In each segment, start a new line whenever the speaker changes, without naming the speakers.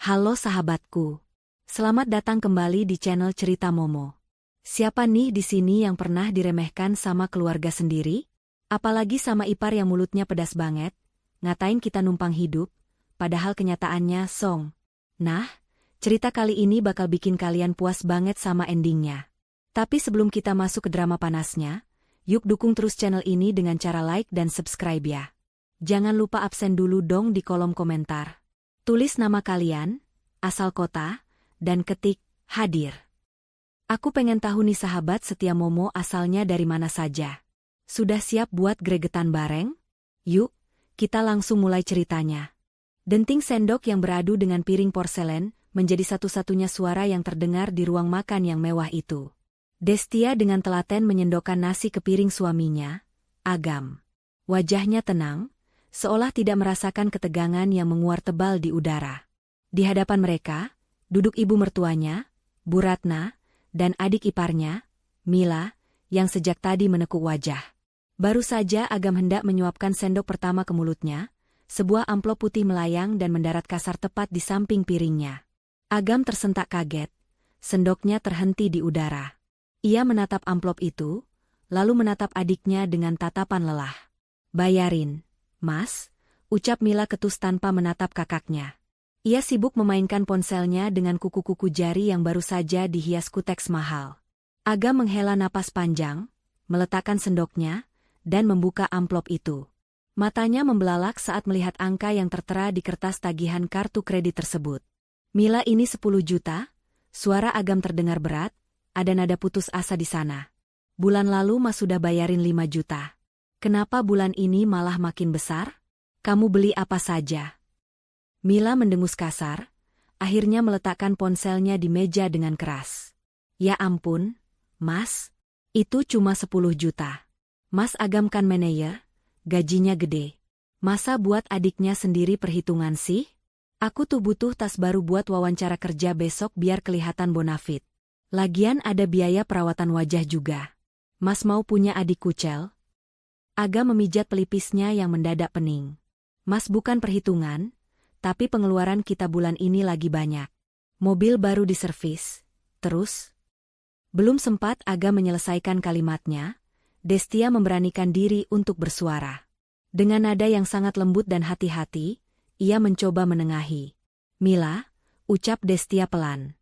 Halo sahabatku. Selamat datang kembali di channel Cerita Momo. Siapa nih di sini yang pernah diremehkan sama keluarga sendiri? Apalagi sama ipar yang mulutnya pedas banget, ngatain kita numpang hidup, padahal kenyataannya song. Nah, cerita kali ini bakal bikin kalian puas banget sama endingnya. Tapi sebelum kita masuk ke drama panasnya, yuk dukung terus channel ini dengan cara like dan subscribe ya. Jangan lupa absen dulu dong di kolom komentar. Tulis nama kalian, asal kota, dan ketik, hadir. Aku pengen tahu nih sahabat setia Momo asalnya dari mana saja. Sudah siap buat gregetan bareng? Yuk, kita langsung mulai ceritanya. Denting sendok yang beradu dengan piring porselen menjadi satu-satunya suara yang terdengar di ruang makan yang mewah itu. Destia dengan telaten menyendokkan nasi ke piring suaminya, Agam. Wajahnya tenang, seolah tidak merasakan ketegangan yang menguar tebal di udara. Di hadapan mereka, duduk ibu mertuanya, Bu Ratna, dan adik iparnya, Mila, yang sejak tadi menekuk wajah. Baru saja Agam hendak menyuapkan sendok pertama ke mulutnya, sebuah amplop putih melayang dan mendarat kasar tepat di samping piringnya. Agam tersentak kaget, sendoknya terhenti di udara. Ia menatap amplop itu, lalu menatap adiknya dengan tatapan lelah. "Bayarin, Mas," ucap Mila ketus tanpa menatap kakaknya. Ia sibuk memainkan ponselnya dengan kuku-kuku jari yang baru saja dihias kuteks mahal. Agam menghela napas panjang, meletakkan sendoknya, dan membuka amplop itu. Matanya membelalak saat melihat angka yang tertera di kertas tagihan kartu kredit tersebut. "Mila, ini 10 juta, suara Agam terdengar berat, ada nada putus asa di sana. "Bulan lalu Mas sudah bayarin 5 juta. Kenapa bulan ini malah makin besar? Kamu beli apa saja?" Mila mendengus kasar, akhirnya meletakkan ponselnya di meja dengan keras. "Ya ampun, Mas, itu cuma 10 juta. Mas Agam kan manajer, gajinya gede. Masa buat adiknya sendiri perhitungan sih? Aku tuh butuh tas baru buat wawancara kerja besok biar kelihatan bonafit. Lagian ada biaya perawatan wajah juga. Mas mau punya adik kucel?" Agam memijat pelipisnya yang mendadak pening. "Mas, bukan perhitungan, tapi pengeluaran kita bulan ini lagi banyak. Mobil baru diservis, terus..." Belum sempat Agam menyelesaikan kalimatnya, Destia memberanikan diri untuk bersuara. Dengan nada yang sangat lembut dan hati-hati, ia mencoba menengahi. "Mila," ucap Destia pelan.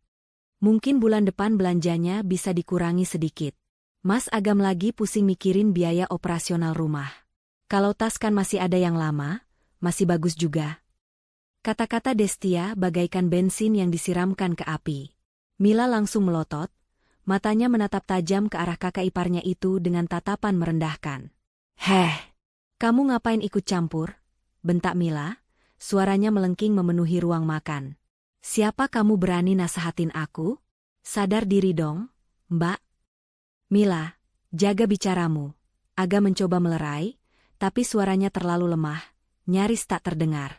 "Mungkin bulan depan belanjanya bisa dikurangi sedikit. Mas Agam lagi pusing mikirin biaya operasional rumah. Kalau tas kan masih ada yang lama, masih bagus juga." Kata-kata Destia bagaikan bensin yang disiramkan ke api. Mila langsung melotot, matanya menatap tajam ke arah kakak iparnya itu dengan tatapan merendahkan. "Heh, kamu ngapain ikut campur?" bentak Mila, suaranya melengking memenuhi ruang makan. "Siapa kamu berani nasehatin aku? Sadar diri dong, Mbak." "Mila, jaga bicaramu." Agam mencoba melerai, tapi suaranya terlalu lemah, nyaris tak terdengar.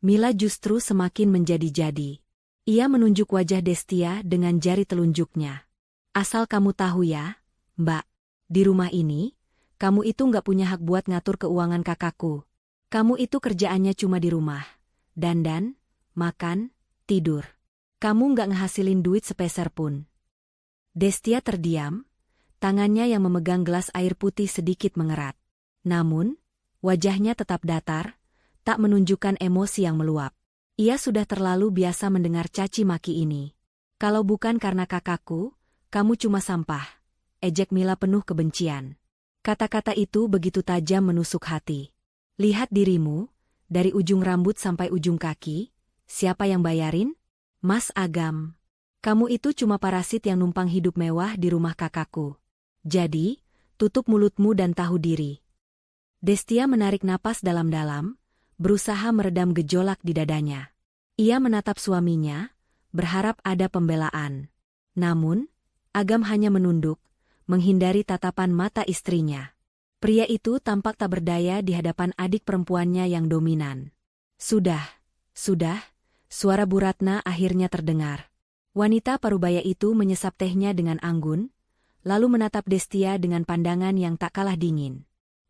Mila justru semakin menjadi-jadi. Ia menunjuk wajah Destia dengan jari telunjuknya. "Asal kamu tahu ya, Mbak, di rumah ini, kamu itu nggak punya hak buat ngatur keuangan kakakku. Kamu itu kerjaannya cuma di rumah. Dandan, makan, tidur. Kamu nggak ngehasilin duit sepeser pun." Destia terdiam, tangannya yang memegang gelas air putih sedikit mengerat. Namun, wajahnya tetap datar, tak menunjukkan emosi yang meluap. Ia sudah terlalu biasa mendengar caci maki ini. "Kalau bukan karena kakakku, kamu cuma sampah," ejek Mila penuh kebencian. Kata-kata itu begitu tajam menusuk hati. "Lihat dirimu, dari ujung rambut sampai ujung kaki, siapa yang bayarin? Mas Agam. Kamu itu cuma parasit yang numpang hidup mewah di rumah kakakku. Jadi, tutup mulutmu dan tahu diri." Destia menarik napas dalam-dalam, berusaha meredam gejolak di dadanya. Ia menatap suaminya, berharap ada pembelaan. Namun, Agam hanya menunduk, menghindari tatapan mata istrinya. Pria itu tampak tak berdaya di hadapan adik perempuannya yang dominan. Sudah, suara Bu Ratna akhirnya terdengar. Wanita parubaya itu menyesap tehnya dengan anggun, lalu menatap Destia dengan pandangan yang tak kalah dingin.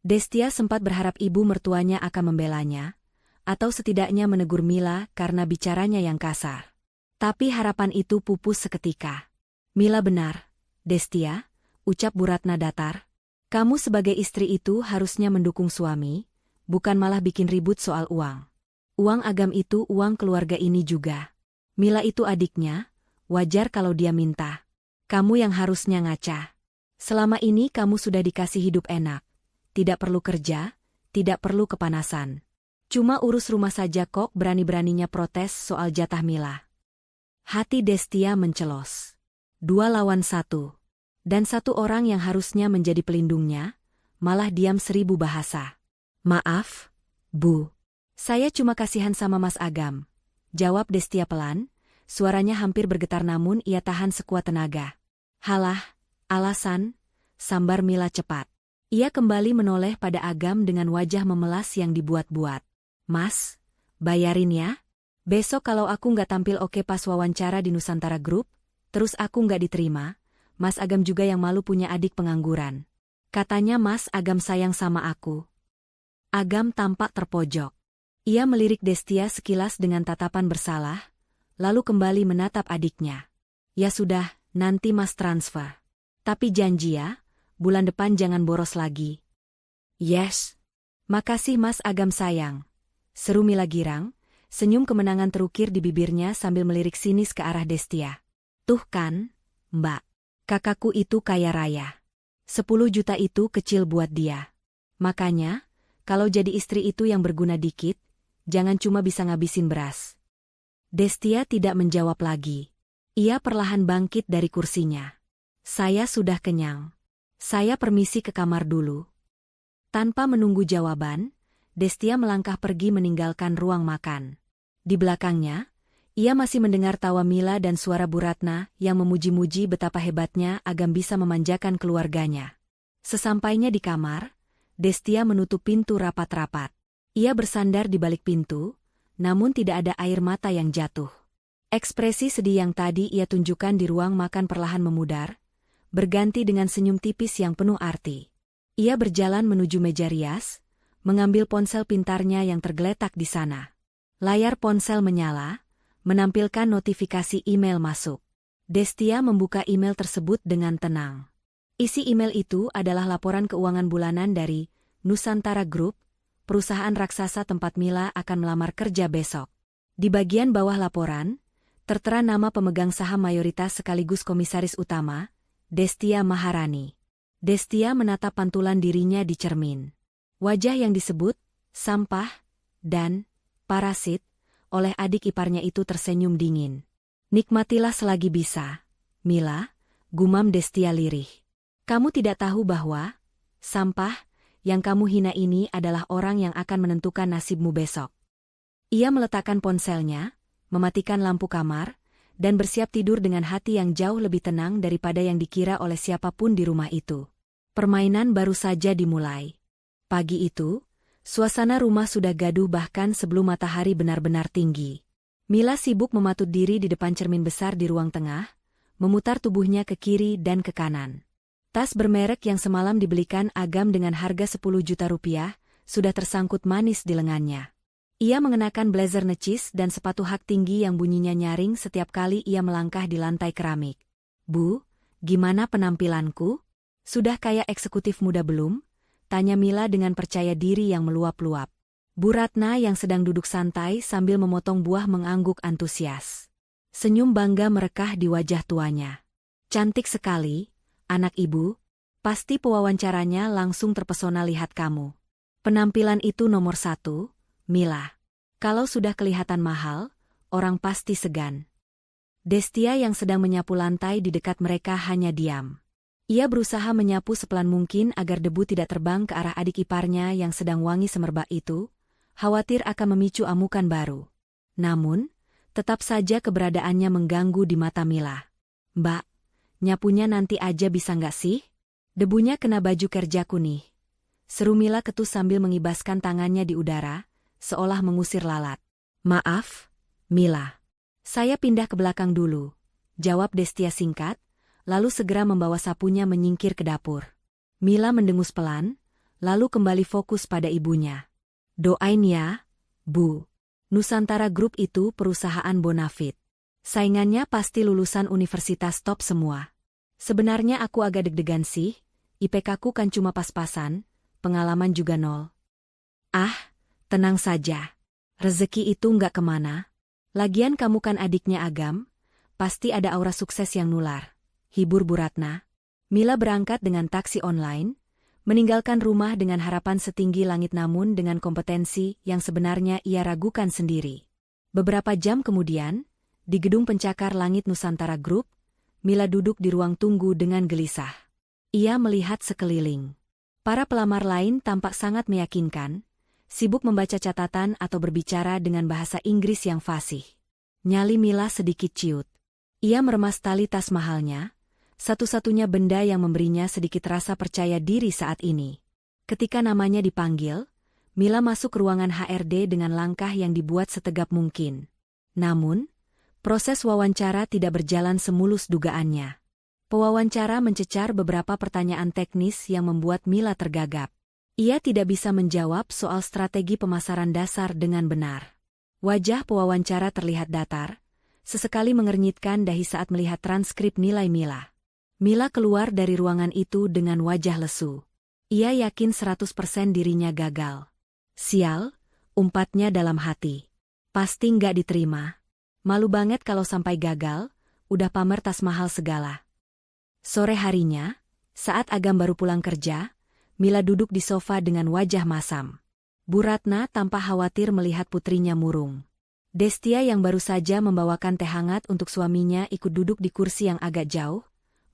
Destia sempat berharap ibu mertuanya akan membelanya, atau setidaknya menegur Mila karena bicaranya yang kasar. Tapi harapan itu pupus seketika. Mila benar, Destia, ucap Bu Ratna datar. Kamu sebagai istri itu harusnya mendukung suami, bukan malah bikin ribut soal uang. Uang Agam itu uang keluarga ini juga. Mila itu adiknya, wajar kalau dia minta. Kamu yang harusnya ngaca. Selama ini kamu sudah dikasih hidup enak. Tidak perlu kerja, tidak perlu kepanasan. Cuma urus rumah saja kok berani-beraninya protes soal jatah Mila. Hati Destia mencelos. 2 lawan 1. Dan 1 orang yang harusnya menjadi pelindungnya, malah diam 1000 bahasa. Maaf, Bu. Saya cuma kasihan sama Mas Agam. Jawab Destia pelan, suaranya hampir bergetar namun ia tahan sekuat tenaga. Halah, alasan, sambar Mila cepat. Ia kembali menoleh pada Agam dengan wajah memelas yang dibuat-buat. Mas, bayarin ya. Besok kalau aku nggak tampil oke pas wawancara di Nusantara Group, terus aku nggak diterima, Mas Agam juga yang malu punya adik pengangguran. Katanya Mas Agam sayang sama aku. Agam tampak terpojok. Ia melirik Destia sekilas dengan tatapan bersalah, lalu kembali menatap adiknya. Ya sudah, nanti Mas transfer. Tapi janji ya, bulan depan jangan boros lagi. Yes. Makasih Mas Agam sayang. Seru Mila girang, senyum kemenangan terukir di bibirnya sambil melirik sinis ke arah Destia. Tuh kan, Mbak. Kakakku itu kaya raya. 10 juta itu kecil buat dia. Makanya, kalau jadi istri itu yang berguna dikit, jangan cuma bisa ngabisin beras. Destia tidak menjawab lagi. Ia perlahan bangkit dari kursinya. Saya sudah kenyang. Saya permisi ke kamar dulu. Tanpa menunggu jawaban, Destia melangkah pergi meninggalkan ruang makan. Di belakangnya, ia masih mendengar tawa Mila dan suara Bu Ratna yang memuji-muji betapa hebatnya Agam bisa memanjakan keluarganya. Sesampainya di kamar, Destia menutup pintu rapat-rapat. Ia bersandar di balik pintu, namun tidak ada air mata yang jatuh. Ekspresi sedih yang tadi ia tunjukkan di ruang makan perlahan memudar, berganti dengan senyum tipis yang penuh arti. Ia berjalan menuju meja rias, mengambil ponsel pintarnya yang tergeletak di sana. Layar ponsel menyala, menampilkan notifikasi email masuk. Destia membuka email tersebut dengan tenang. Isi email itu adalah laporan keuangan bulanan dari Nusantara Group, perusahaan raksasa tempat Mila akan melamar kerja besok. Di bagian bawah laporan, tertera nama pemegang saham mayoritas sekaligus komisaris utama, Destia Maharani. Destia menatap pantulan dirinya di cermin. Wajah yang disebut sampah dan parasit oleh adik iparnya itu tersenyum dingin. Nikmatilah selagi bisa, Mila, gumam Destia lirih. Kamu tidak tahu bahwa sampah yang kamu hina ini adalah orang yang akan menentukan nasibmu besok. Ia meletakkan ponselnya, mematikan lampu kamar, dan bersiap tidur dengan hati yang jauh lebih tenang daripada yang dikira oleh siapapun di rumah itu. Permainan baru saja dimulai. Pagi itu, suasana rumah sudah gaduh bahkan sebelum matahari benar-benar tinggi. Mila sibuk mematut diri di depan cermin besar di ruang tengah, memutar tubuhnya ke kiri dan ke kanan. Tas bermerek yang semalam dibelikan Agam dengan harga 10 juta rupiah, sudah tersangkut manis di lengannya. Ia mengenakan blazer necis dan sepatu hak tinggi yang bunyinya nyaring setiap kali ia melangkah di lantai keramik. Bu, gimana penampilanku? Sudah kayak eksekutif muda belum? Tanya Mila dengan percaya diri yang meluap-luap. Bu Ratna yang sedang duduk santai sambil memotong buah mengangguk antusias. Senyum bangga merekah di wajah tuanya. Cantik sekali, anak ibu. Pasti pewawancaranya langsung terpesona lihat kamu. Penampilan itu nomor 1, Mila. Kalau sudah kelihatan mahal, orang pasti segan. Destia yang sedang menyapu lantai di dekat mereka hanya diam. Ia berusaha menyapu sepelan mungkin agar debu tidak terbang ke arah adik iparnya yang sedang wangi semerbak itu, khawatir akan memicu amukan baru. Namun, tetap saja keberadaannya mengganggu di mata Mila. Mbak, nyapunya nanti aja bisa nggak sih? Debunya kena baju kerjaku nih. Seru Mila ketus sambil mengibaskan tangannya di udara, seolah mengusir lalat. Maaf, Mila. Saya pindah ke belakang dulu, jawab Destia singkat, lalu segera membawa sapunya menyingkir ke dapur. Mila mendengus pelan, lalu kembali fokus pada ibunya. Doain ya, Bu. Nusantara Group itu perusahaan bonafit. Saingannya pasti lulusan universitas top semua. Sebenarnya aku agak deg-degan sih, IPK-ku kan cuma pas-pasan, pengalaman juga nol. Ah, tenang saja. Rezeki itu nggak kemana. Lagian kamu kan adiknya Agam, pasti ada aura sukses yang nular. Hibur Bu Ratna. Mila berangkat dengan taksi online, meninggalkan rumah dengan harapan setinggi langit namun dengan kompetensi yang sebenarnya ia ragukan sendiri. Beberapa jam kemudian, di gedung pencakar langit Nusantara Group, Mila duduk di ruang tunggu dengan gelisah. Ia melihat sekeliling. Para pelamar lain tampak sangat meyakinkan, sibuk membaca catatan atau berbicara dengan bahasa Inggris yang fasih. Nyali Mila sedikit ciut. Ia meremas tali tas mahalnya, satu-satunya benda yang memberinya sedikit rasa percaya diri saat ini. Ketika namanya dipanggil, Mila masuk ruangan HRD dengan langkah yang dibuat setegap mungkin. Namun, proses wawancara tidak berjalan semulus dugaannya. Pewawancara mencecar beberapa pertanyaan teknis yang membuat Mila tergagap. Ia tidak bisa menjawab soal strategi pemasaran dasar dengan benar. Wajah pewawancara terlihat datar, sesekali mengernyitkan dahi saat melihat transkrip nilai Mila. Mila keluar dari ruangan itu dengan wajah lesu. Ia yakin 100% dirinya gagal. Sial, umpatnya dalam hati. Pasti nggak diterima. Malu banget kalau sampai gagal, udah pamer tas mahal segala. Sore harinya, saat Agam baru pulang kerja, Mila duduk di sofa dengan wajah masam. Bu Ratna tampak khawatir melihat putrinya murung. Destia yang baru saja membawakan teh hangat untuk suaminya ikut duduk di kursi yang agak jauh,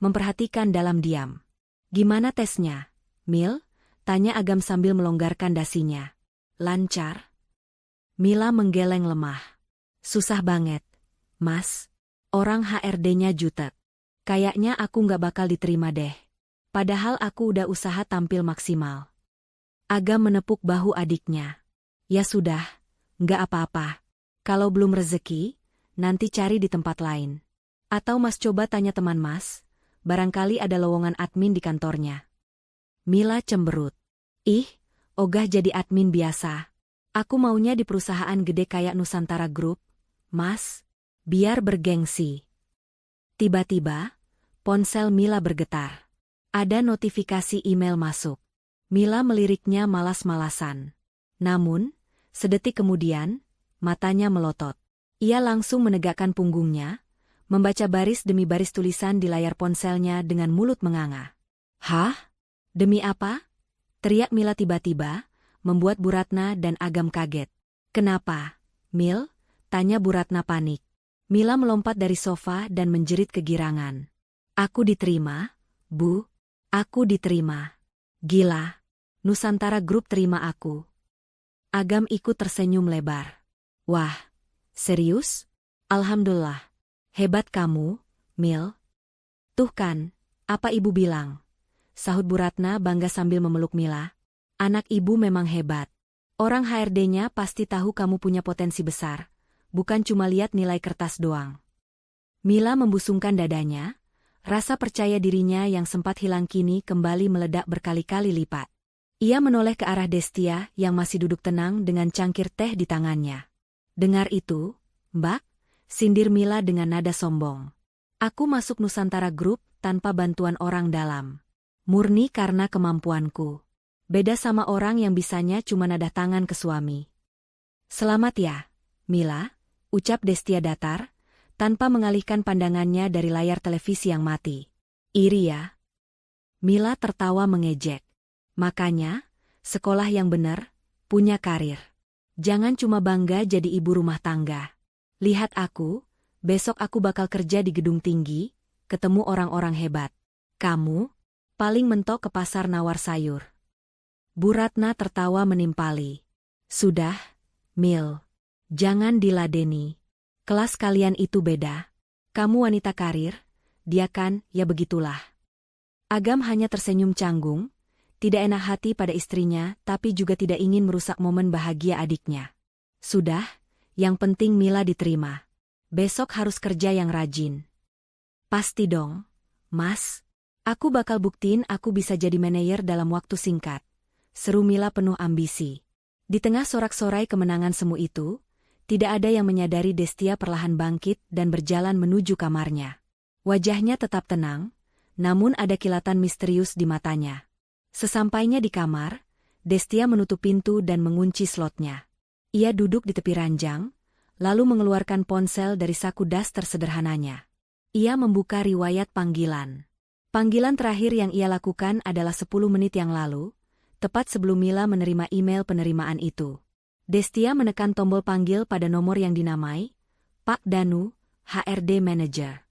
memperhatikan dalam diam. "Gimana tesnya, Mil?" tanya Agam sambil melonggarkan dasinya. "Lancar." Mila menggeleng lemah. "Susah banget, Mas. Orang HRD-nya jutek. Kayaknya aku nggak bakal diterima deh. Padahal aku udah usaha tampil maksimal." Agam menepuk bahu adiknya. "Ya sudah, nggak apa-apa. Kalau belum rezeki, nanti cari di tempat lain. Atau Mas coba tanya teman Mas, barangkali ada lowongan admin di kantornya." Mila cemberut. "Ih, ogah jadi admin biasa. Aku maunya di perusahaan gede kayak Nusantara Group, Mas. Biar bergengsi." Tiba-tiba, ponsel Mila bergetar. Ada notifikasi email masuk. Mila meliriknya malas-malasan. Namun, sedetik kemudian, matanya melotot. Ia langsung menegakkan punggungnya, membaca baris demi baris tulisan di layar ponselnya dengan mulut menganga. "Hah? Demi apa?" teriak Mila tiba-tiba, membuat Bu Ratna dan Agam kaget. "Kenapa, Mil?" tanya Bu Ratna panik. Mila melompat dari sofa dan menjerit kegirangan. "Aku diterima, Bu. Aku diterima. Gila. Nusantara Group terima aku." Agam ikut tersenyum lebar. "Wah, serius? Alhamdulillah. Hebat kamu, Mil." "Tuh kan, apa ibu bilang?" sahut Bu Ratna bangga sambil memeluk Mila. "Anak ibu memang hebat. Orang HRD-nya pasti tahu kamu punya potensi besar. Bukan cuma lihat nilai kertas doang." Mila membusungkan dadanya, rasa percaya dirinya yang sempat hilang kini kembali meledak berkali-kali lipat. Ia menoleh ke arah Destia yang masih duduk tenang dengan cangkir teh di tangannya. "Dengar itu, Mbak?" sindir Mila dengan nada sombong. "Aku masuk Nusantara Group tanpa bantuan orang dalam. Murni karena kemampuanku. Beda sama orang yang bisanya cuma nada tangan ke suami." "Selamat ya, Mila," ucap Destia datar, tanpa mengalihkan pandangannya dari layar televisi yang mati. "Iri ya?" Mila tertawa mengejek. "Makanya, sekolah yang benar, punya karir. Jangan cuma bangga jadi ibu rumah tangga. Lihat aku, besok aku bakal kerja di gedung tinggi, ketemu orang-orang hebat. Kamu, paling mentok ke pasar nawar sayur." Bu Ratna tertawa menimpali. "Sudah, Mil. Jangan diladeni. Kelas kalian itu beda. Kamu wanita karir, dia kan, ya begitulah." Agam hanya tersenyum canggung, tidak enak hati pada istrinya tapi juga tidak ingin merusak momen bahagia adiknya. "Sudah, yang penting Mila diterima. Besok harus kerja yang rajin." "Pasti dong, Mas. Aku bakal buktiin aku bisa jadi manajer dalam waktu singkat," seru Mila penuh ambisi. Di tengah sorak-sorai kemenangan semu itu, Tidak ada yang menyadari Destia perlahan bangkit dan berjalan menuju kamarnya. Wajahnya tetap tenang, namun ada kilatan misterius di matanya. Sesampainya di kamar, Destia menutup pintu dan mengunci slotnya. Ia duduk di tepi ranjang, lalu mengeluarkan ponsel dari saku daster sederhananya. Ia membuka riwayat panggilan. Panggilan terakhir yang ia lakukan adalah 10 menit yang lalu, tepat sebelum Mila menerima email penerimaan itu. Destia menekan tombol panggil pada nomor yang dinamai, Pak Danu, HRD Manager.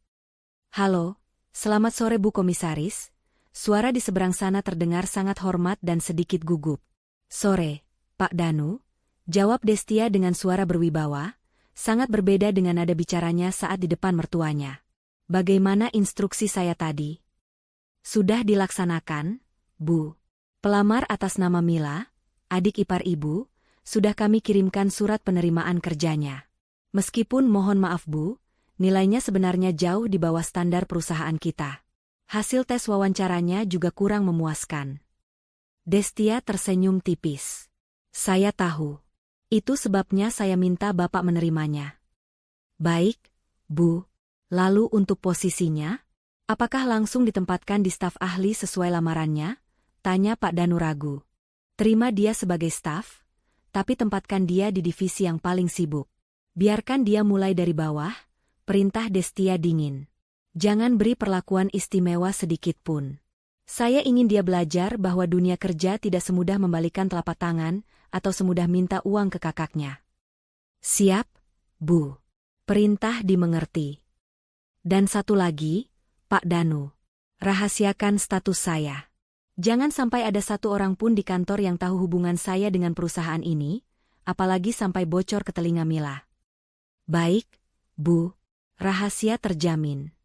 Halo, selamat sore Bu Komisaris. Suara di seberang sana terdengar sangat hormat dan sedikit gugup. Sore, Pak Danu, jawab Destia dengan suara berwibawa, sangat berbeda dengan nada bicaranya saat di depan mertuanya. Bagaimana instruksi saya tadi? Sudah dilaksanakan, Bu. Pelamar atas nama Mila, adik ipar Ibu, sudah kami kirimkan surat penerimaan kerjanya. Meskipun mohon maaf Bu, nilainya sebenarnya jauh di bawah standar perusahaan kita. Hasil tes wawancaranya juga kurang memuaskan. Destia tersenyum tipis. Saya tahu. Itu sebabnya saya minta Bapak menerimanya. Baik, Bu. Lalu untuk posisinya? Apakah langsung ditempatkan di staf ahli sesuai lamarannya? Tanya Pak Danu ragu. Terima dia sebagai staf, tapi tempatkan dia di divisi yang paling sibuk. Biarkan dia mulai dari bawah, perintah Destia dingin. Jangan beri perlakuan istimewa sedikit pun. Saya ingin dia belajar bahwa dunia kerja tidak semudah membalikan telapak tangan atau semudah minta uang ke kakaknya. Siap, Bu. Perintah dimengerti. Dan satu lagi, Pak Danu. Rahasiakan status saya. Jangan sampai ada satu orang pun di kantor yang tahu hubungan saya dengan perusahaan ini, apalagi sampai bocor ke telinga Mila. Baik, Bu. Rahasia terjamin.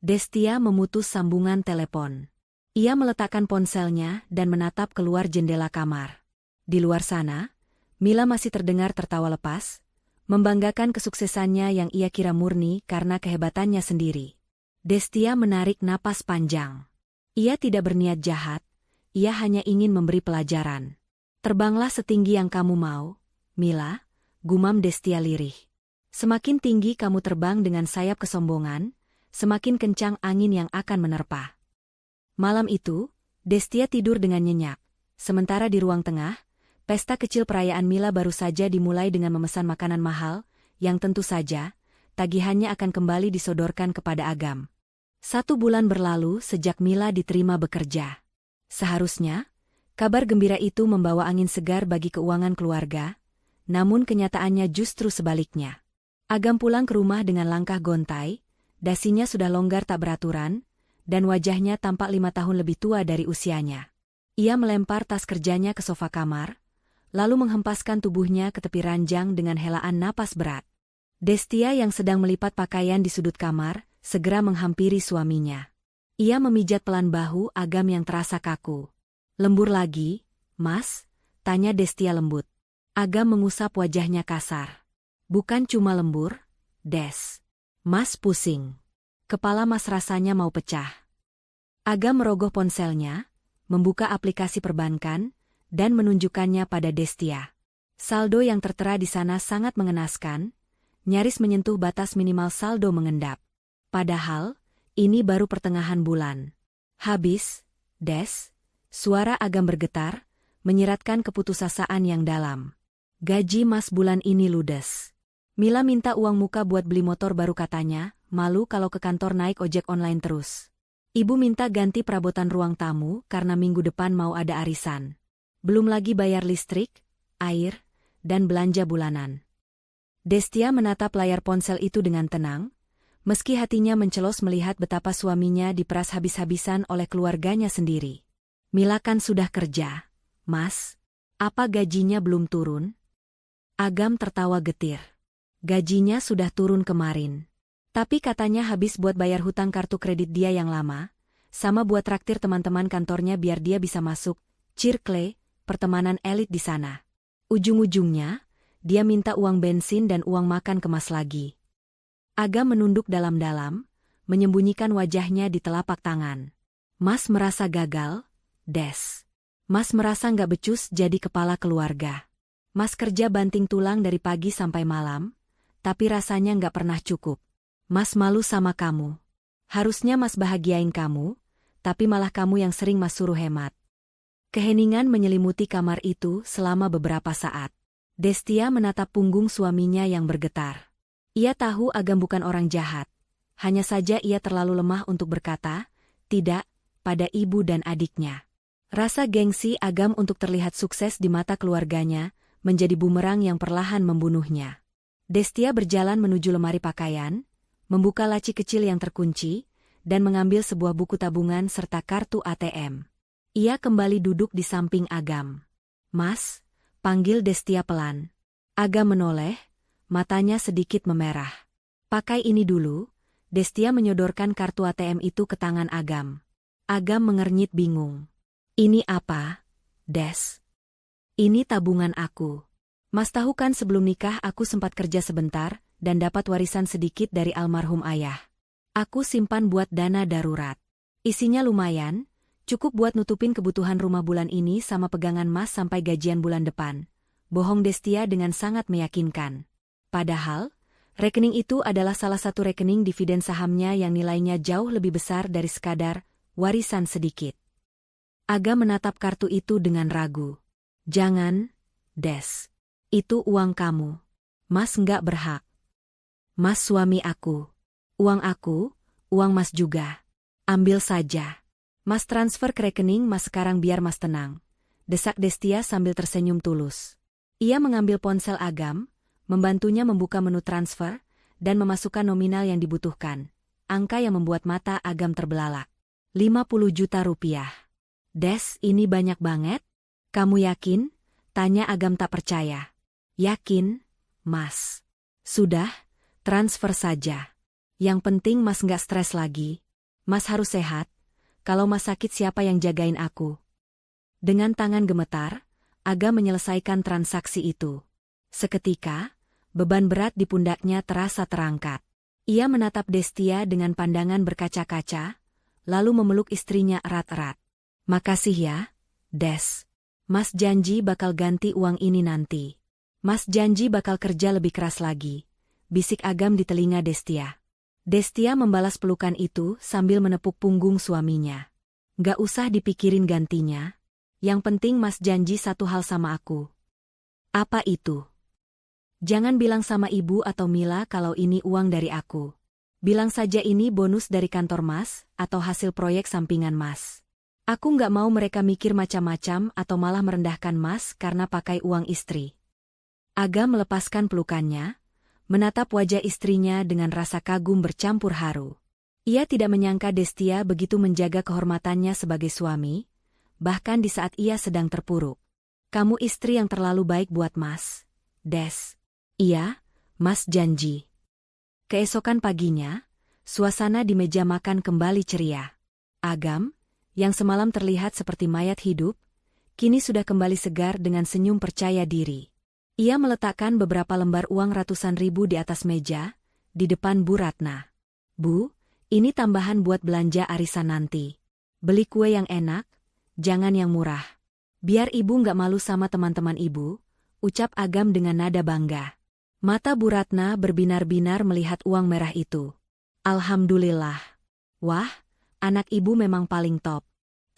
Destia memutus sambungan telepon. Ia meletakkan ponselnya dan menatap keluar jendela kamar. Di luar sana, Mila masih terdengar tertawa lepas, membanggakan kesuksesannya yang ia kira murni karena kehebatannya sendiri. Destia menarik napas panjang. Ia tidak berniat jahat, ia hanya ingin memberi pelajaran. Terbanglah setinggi yang kamu mau, Mila, gumam Destia lirih. Semakin tinggi kamu terbang dengan sayap kesombongan, semakin kencang angin yang akan menerpa. Malam itu, Destia tidur dengan nyenyak. Sementara di ruang tengah, pesta kecil perayaan Mila baru saja dimulai dengan memesan makanan mahal, yang tentu saja, tagihannya akan kembali disodorkan kepada Agam. 1 bulan berlalu sejak Mila diterima bekerja. Seharusnya, kabar gembira itu membawa angin segar bagi keuangan keluarga, namun kenyataannya justru sebaliknya. Agam pulang ke rumah dengan langkah gontai, dasinya sudah longgar tak beraturan, dan wajahnya tampak 5 tahun lebih tua dari usianya. Ia melempar tas kerjanya ke sofa kamar, lalu menghempaskan tubuhnya ke tepi ranjang dengan helaan napas berat. Destia yang sedang melipat pakaian di sudut kamar, segera menghampiri suaminya. Ia memijat pelan bahu Agam yang terasa kaku. Lembur lagi, Mas? Tanya Destia lembut. Agam mengusap wajahnya kasar. Bukan cuma lembur, Des. Mas pusing. Kepala Mas rasanya mau pecah. Agam merogoh ponselnya, membuka aplikasi perbankan, dan menunjukkannya pada Destia. Saldo yang tertera di sana sangat mengenaskan, nyaris menyentuh batas minimal saldo mengendap. Padahal, ini baru pertengahan bulan. Habis, Des, suara Agam bergetar, menyiratkan keputusasaan yang dalam. Gaji Mas bulan ini ludes. Mila minta uang muka buat beli motor baru katanya, malu kalau ke kantor naik ojek online terus. Ibu minta ganti perabotan ruang tamu karena minggu depan mau ada arisan. Belum lagi bayar listrik, air, dan belanja bulanan. Destia menatap layar ponsel itu dengan tenang, meski hatinya mencelos melihat betapa suaminya diperas habis-habisan oleh keluarganya sendiri. Mila kan sudah kerja, Mas. Apa gajinya belum turun? Agam tertawa getir. Gajinya sudah turun kemarin. Tapi katanya habis buat bayar hutang kartu kredit dia yang lama, sama buat traktir teman-teman kantornya biar dia bisa masuk Circle, pertemanan elit di sana. Ujung-ujungnya, dia minta uang bensin dan uang makan kemas lagi. Agam menunduk dalam-dalam, menyembunyikan wajahnya di telapak tangan. Mas merasa gagal, Des. Mas merasa nggak becus jadi kepala keluarga. Mas kerja banting tulang dari pagi sampai malam, tapi rasanya nggak pernah cukup. Mas malu sama kamu. Harusnya Mas bahagiain kamu, tapi malah kamu yang sering Mas suruh hemat. Keheningan menyelimuti kamar itu selama beberapa saat. Destia menatap punggung suaminya yang bergetar. Ia tahu Agam bukan orang jahat. Hanya saja ia terlalu lemah untuk berkata, tidak, pada ibu dan adiknya. Rasa gengsi Agam untuk terlihat sukses di mata keluarganya menjadi bumerang yang perlahan membunuhnya. Destia berjalan menuju lemari pakaian, membuka laci kecil yang terkunci, dan mengambil sebuah buku tabungan serta kartu ATM. Ia kembali duduk di samping Agam. Mas, panggil Destia pelan. Agam menoleh, matanya sedikit memerah. Pakai ini dulu. Destia menyodorkan kartu ATM itu ke tangan Agam. Agam mengernyit bingung. Ini apa, Des? Ini tabungan aku. Mas tahu kan sebelum nikah aku sempat kerja sebentar dan dapat warisan sedikit dari almarhum ayah. Aku simpan buat dana darurat. Isinya lumayan, cukup buat nutupin kebutuhan rumah bulan ini sama pegangan Mas sampai gajian bulan depan. Bohong Destia dengan sangat meyakinkan. Padahal, rekening itu adalah salah satu rekening dividen sahamnya yang nilainya jauh lebih besar dari sekadar warisan sedikit. Agam menatap kartu itu dengan ragu. Jangan, Des. Itu uang kamu. Mas nggak berhak. Mas suami aku. Uang aku, uang Mas juga. Ambil saja. Mas transfer ke rekening Mas sekarang biar Mas tenang. Desak Destia sambil tersenyum tulus. Ia mengambil ponsel Agam, membantunya membuka menu transfer, dan memasukkan nominal yang dibutuhkan. Angka yang membuat mata Agam terbelalak. 50 juta rupiah. Des, ini banyak banget? Kamu yakin? Tanya Agam tak percaya. Yakin, Mas. Sudah, transfer saja. Yang penting Mas nggak stres lagi. Mas harus sehat. Kalau Mas sakit siapa yang jagain aku? Dengan tangan gemetar, Agam menyelesaikan transaksi itu. Seketika, beban berat di pundaknya terasa terangkat. Ia menatap Destia dengan pandangan berkaca-kaca, lalu memeluk istrinya erat-erat. Makasih ya, Des. Mas janji bakal ganti uang ini nanti. Mas janji bakal kerja lebih keras lagi, bisik Agam di telinga Destia. Destia membalas pelukan itu sambil menepuk punggung suaminya. Gak usah dipikirin gantinya. Yang penting Mas janji satu hal sama aku. Apa itu? Jangan bilang sama ibu atau Mila kalau ini uang dari aku. Bilang saja ini bonus dari kantor Mas atau hasil proyek sampingan Mas. Aku nggak mau mereka mikir macam-macam atau malah merendahkan Mas karena pakai uang istri. Agam melepaskan pelukannya, menatap wajah istrinya dengan rasa kagum bercampur haru. Ia tidak menyangka Destia begitu menjaga kehormatannya sebagai suami, bahkan di saat ia sedang terpuruk. Kamu istri yang terlalu baik buat Mas, Des. Iya, Mas janji. Keesokan paginya, suasana di meja makan kembali ceria. Agam, yang semalam terlihat seperti mayat hidup, kini sudah kembali segar dengan senyum percaya diri. Ia meletakkan beberapa lembar uang ratusan ribu di atas meja, di depan Bu Ratna. Bu, ini tambahan buat belanja arisan nanti. Beli kue yang enak, jangan yang murah. Biar ibu nggak malu sama teman-teman ibu, ucap Agam dengan nada bangga. Mata Bu Ratna berbinar-binar melihat uang merah itu. Alhamdulillah. Wah, anak ibu memang paling top.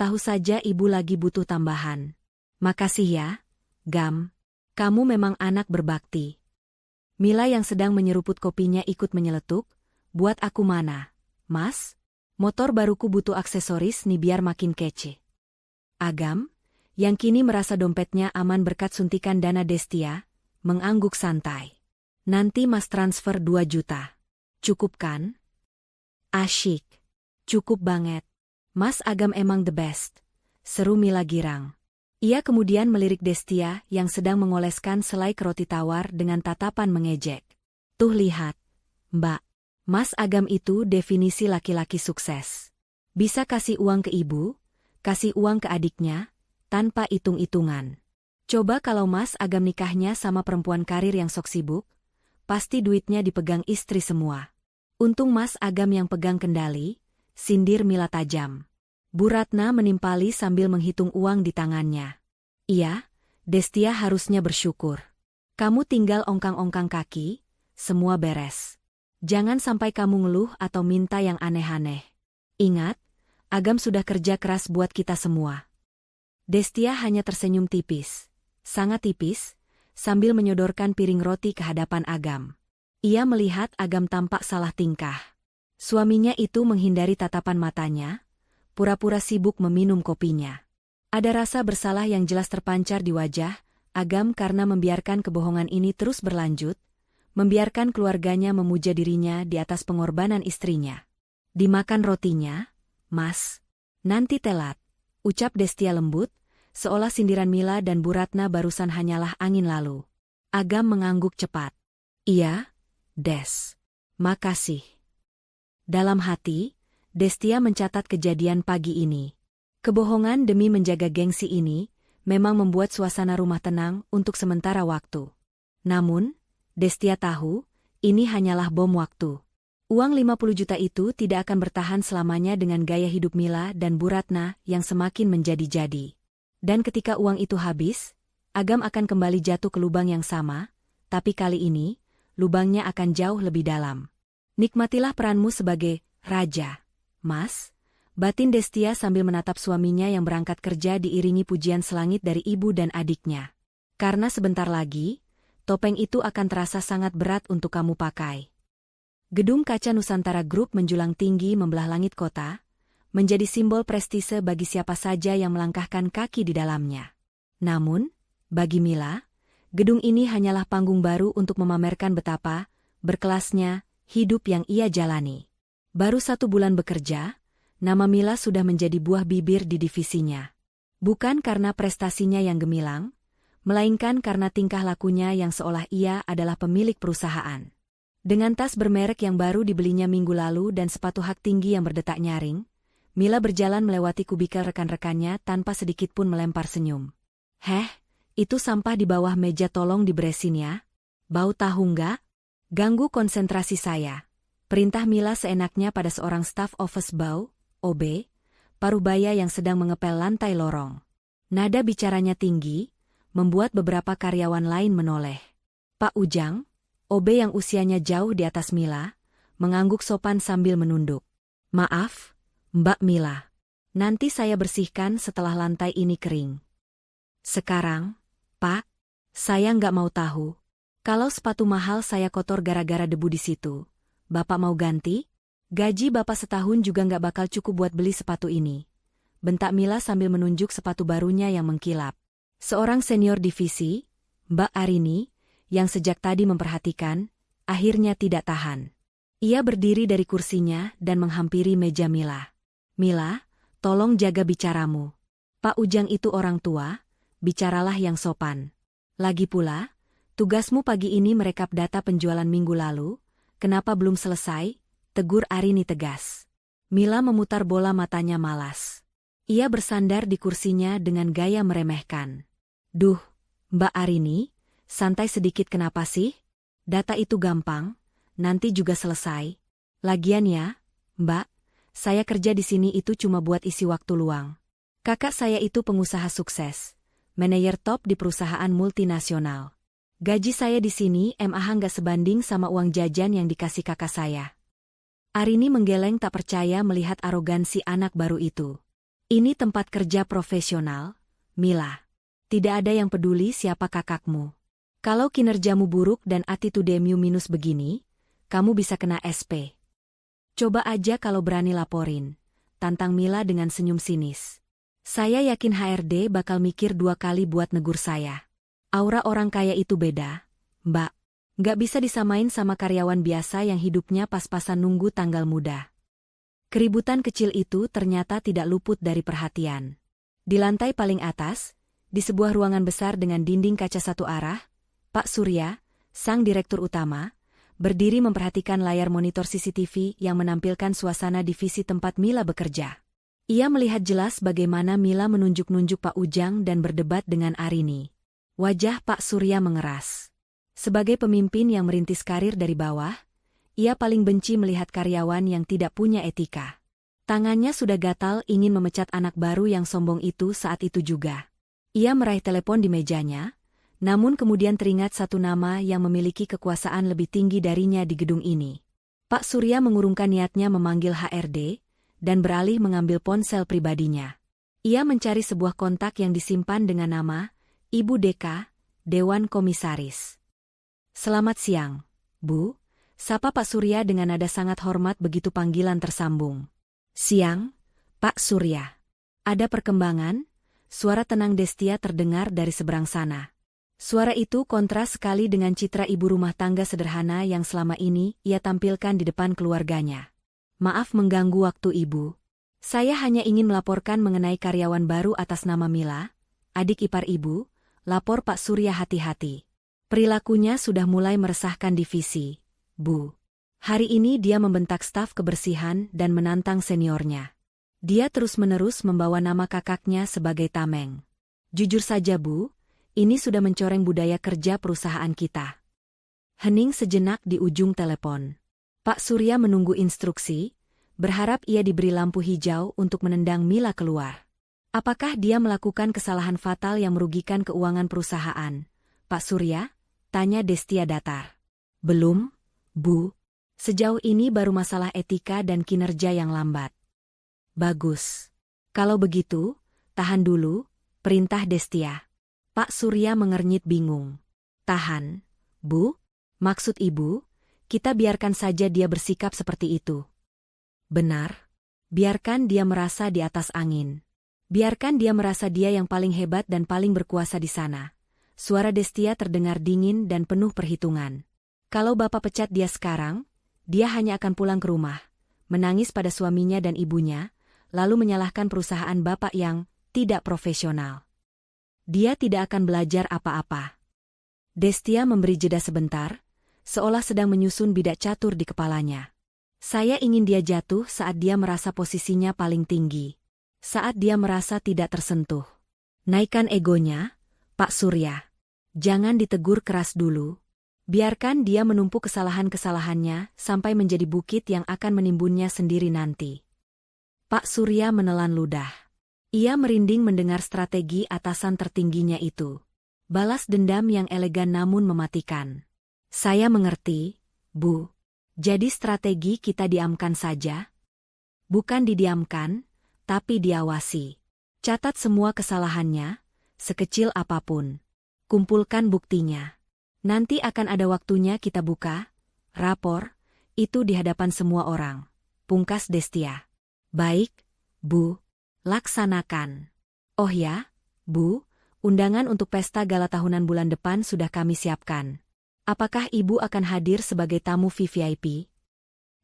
Tahu saja ibu lagi butuh tambahan. Makasih ya, Gam. Kamu memang anak berbakti. Mila yang sedang menyeruput kopinya ikut menyeletuk. Buat aku mana, Mas? Motor baruku butuh aksesoris nih biar makin kece. Agam, yang kini merasa dompetnya aman berkat suntikan dana Destia, mengangguk santai. Nanti Mas transfer 2 juta. Cukup kan? Asyik. Cukup banget. Mas Agam emang the best. Seru Mila girang. Ia kemudian melirik Destia yang sedang mengoleskan selai roti tawar dengan tatapan mengejek. Tuh lihat, Mbak. Mas Agam itu definisi laki-laki sukses. Bisa kasih uang ke ibu, kasih uang ke adiknya, tanpa hitung-hitungan. Coba kalau Mas Agam nikahnya sama perempuan karir yang sok sibuk, pasti duitnya dipegang istri semua. Untung Mas Agam yang pegang kendali, sindir Mila tajam. Bu Ratna menimpali sambil menghitung uang di tangannya. Iya, Destia harusnya bersyukur. Kamu tinggal ongkang-ongkang kaki, semua beres. Jangan sampai kamu ngeluh atau minta yang aneh-aneh. Ingat, Agam sudah kerja keras buat kita semua. Destia hanya tersenyum tipis, sangat tipis, sambil menyodorkan piring roti ke hadapan Agam. Ia melihat Agam tampak salah tingkah. Suaminya itu menghindari tatapan matanya, pura-pura sibuk meminum kopinya. Ada rasa bersalah yang jelas terpancar di wajah Agam karena membiarkan kebohongan ini terus berlanjut, membiarkan keluarganya memuja dirinya di atas pengorbanan istrinya. Dimakan rotinya, Mas. Nanti telat, ucap Destia lembut, seolah sindiran Mila dan Bu Ratna barusan hanyalah angin lalu. Agam mengangguk cepat. Iya, Des. Makasih. Dalam hati, Destia mencatat kejadian pagi ini. Kebohongan demi menjaga gengsi ini memang membuat suasana rumah tenang untuk sementara waktu. Namun, Destia tahu, ini hanyalah bom waktu. Uang 50 juta itu tidak akan bertahan selamanya dengan gaya hidup Mila dan Bu Ratna yang semakin menjadi-jadi. Dan ketika uang itu habis, Agam akan kembali jatuh ke lubang yang sama, tapi kali ini, lubangnya akan jauh lebih dalam. Nikmatilah peranmu sebagai raja, Mas, batin Destia sambil menatap suaminya yang berangkat kerja diiringi pujian selangit dari ibu dan adiknya. Karena sebentar lagi, topeng itu akan terasa sangat berat untuk kamu pakai. Gedung kaca Nusantara Group menjulang tinggi membelah langit kota, menjadi simbol prestise bagi siapa saja yang melangkahkan kaki di dalamnya. Namun, bagi Mila, gedung ini hanyalah panggung baru untuk memamerkan betapa berkelasnya hidup yang ia jalani. Baru 1 bulan bekerja, nama Mila sudah menjadi buah bibir di divisinya. Bukan karena prestasinya yang gemilang, melainkan karena tingkah lakunya yang seolah ia adalah pemilik perusahaan. Dengan tas bermerek yang baru dibelinya minggu lalu dan sepatu hak tinggi yang berdetak nyaring, Mila berjalan melewati kubikel rekan-rekannya tanpa sedikitpun melempar senyum. Heh, itu sampah di bawah meja tolong diberesin ya. Bau tahu nggak? Ganggu konsentrasi saya. Perintah Mila seenaknya pada seorang staf office bau, OB, parubaya yang sedang mengepel lantai lorong. Nada bicaranya tinggi, membuat beberapa karyawan lain menoleh. Pak Ujang, OB yang usianya jauh di atas Mila, mengangguk sopan sambil menunduk. Maaf, Mbak Mila. Nanti saya bersihkan setelah lantai ini kering. Sekarang, Pak, saya nggak mau tahu. Kalau sepatu mahal saya kotor gara-gara debu di situ, Bapak mau ganti? Gaji Bapak setahun juga nggak bakal cukup buat beli sepatu ini. Bentak Mila sambil menunjuk sepatu barunya yang mengkilap. Seorang senior divisi, Mbak Arini, yang sejak tadi memperhatikan, akhirnya tidak tahan. Ia berdiri dari kursinya dan menghampiri meja Mila. Mila, tolong jaga bicaramu. Pak Ujang itu orang tua, bicaralah yang sopan. Lagi pula, tugasmu pagi ini merekap data penjualan minggu lalu, kenapa belum selesai? Tegur Arini tegas. Mila memutar bola matanya malas. Ia bersandar di kursinya dengan gaya meremehkan. Duh, Mbak Arini, santai sedikit kenapa sih? Data itu gampang, nanti juga selesai. Lagian ya, Mbak, saya kerja di sini itu cuma buat isi waktu luang. Kakak saya itu pengusaha sukses, manajer top di perusahaan multinasional. Gaji saya di sini MAH nggak sebanding sama uang jajan yang dikasih kakak saya. Arini menggeleng tak percaya melihat arogansi anak baru itu. Ini tempat kerja profesional, Mila. Tidak ada yang peduli siapa kakakmu. Kalau kinerjamu buruk dan attitudemu minus begini, kamu bisa kena SP. Coba aja kalau berani laporin, tantang Mila dengan senyum sinis. Saya yakin HRD bakal mikir 2 kali buat negur saya. Aura orang kaya itu beda, Mbak. Nggak bisa disamain sama karyawan biasa yang hidupnya pas-pasan nunggu tanggal muda. Keributan kecil itu ternyata tidak luput dari perhatian. Di lantai paling atas, di sebuah ruangan besar dengan dinding kaca satu arah, Pak Surya, sang direktur utama, berdiri memperhatikan layar monitor CCTV yang menampilkan suasana divisi tempat Mila bekerja. Ia melihat jelas bagaimana Mila menunjuk-nunjuk Pak Ujang dan berdebat dengan Arini. Wajah Pak Surya mengeras. Sebagai pemimpin yang merintis karir dari bawah, ia paling benci melihat karyawan yang tidak punya etika. Tangannya sudah gatal ingin memecat anak baru yang sombong itu saat itu juga. Ia meraih telepon di mejanya, namun kemudian teringat satu nama yang memiliki kekuasaan lebih tinggi darinya di gedung ini. Pak Surya mengurungkan niatnya memanggil HRD, dan beralih mengambil ponsel pribadinya. Ia mencari sebuah kontak yang disimpan dengan nama, Ibu Deka, Dewan Komisaris. "Selamat siang, Bu," sapa Pak Surya dengan nada sangat hormat begitu panggilan tersambung. "Siang, Pak Surya. Ada perkembangan?" Suara tenang Destia terdengar dari seberang sana. Suara itu kontras sekali dengan citra ibu rumah tangga sederhana yang selama ini ia tampilkan di depan keluarganya. "Maaf mengganggu waktu Ibu. Saya hanya ingin melaporkan mengenai karyawan baru atas nama Mila, adik ipar Ibu," lapor Pak Surya hati-hati. "Perilakunya sudah mulai meresahkan divisi, Bu. Hari ini dia membentak staf kebersihan dan menantang seniornya. Dia terus-menerus membawa nama kakaknya sebagai tameng. Jujur saja Bu, ini sudah mencoreng budaya kerja perusahaan kita." Hening sejenak di ujung telepon. Pak Surya menunggu instruksi, berharap ia diberi lampu hijau untuk menendang Mila keluar. Apakah dia melakukan kesalahan fatal yang merugikan keuangan perusahaan, Pak Surya? Tanya Destia datar. "Belum, Bu. Sejauh ini baru masalah etika dan kinerja yang lambat." "Bagus. Kalau begitu, tahan dulu," perintah Destia. Pak Surya mengernyit bingung. "Tahan, Bu? Maksud Ibu, kita biarkan saja dia bersikap seperti itu?" "Benar. Biarkan dia merasa di atas angin. Biarkan dia merasa dia yang paling hebat dan paling berkuasa di sana." Suara Destia terdengar dingin dan penuh perhitungan. "Kalau Bapak pecat dia sekarang, dia hanya akan pulang ke rumah, menangis pada suaminya dan ibunya, lalu menyalahkan perusahaan Bapak yang tidak profesional. Dia tidak akan belajar apa-apa." Destia memberi jeda sebentar, seolah sedang menyusun bidak catur di kepalanya. "Saya ingin dia jatuh saat dia merasa posisinya paling tinggi. Saat dia merasa tidak tersentuh. Naikkan egonya, Pak Surya. Jangan ditegur keras dulu. Biarkan dia menumpuk kesalahan-kesalahannya sampai menjadi bukit yang akan menimbunnya sendiri nanti." Pak Surya menelan ludah. Ia merinding mendengar strategi atasan tertingginya itu. Balas dendam yang elegan namun mematikan. "Saya mengerti, Bu. Jadi strategi kita diamkan saja?" "Bukan didiamkan, tapi diawasi. Catat semua kesalahannya, sekecil apapun. Kumpulkan buktinya. Nanti akan ada waktunya kita buka rapor itu di hadapan semua orang," pungkas Destia. "Baik, Bu. Laksanakan. Oh ya, Bu, undangan untuk pesta gala tahunan bulan depan sudah kami siapkan. Apakah Ibu akan hadir sebagai tamu VVIP?"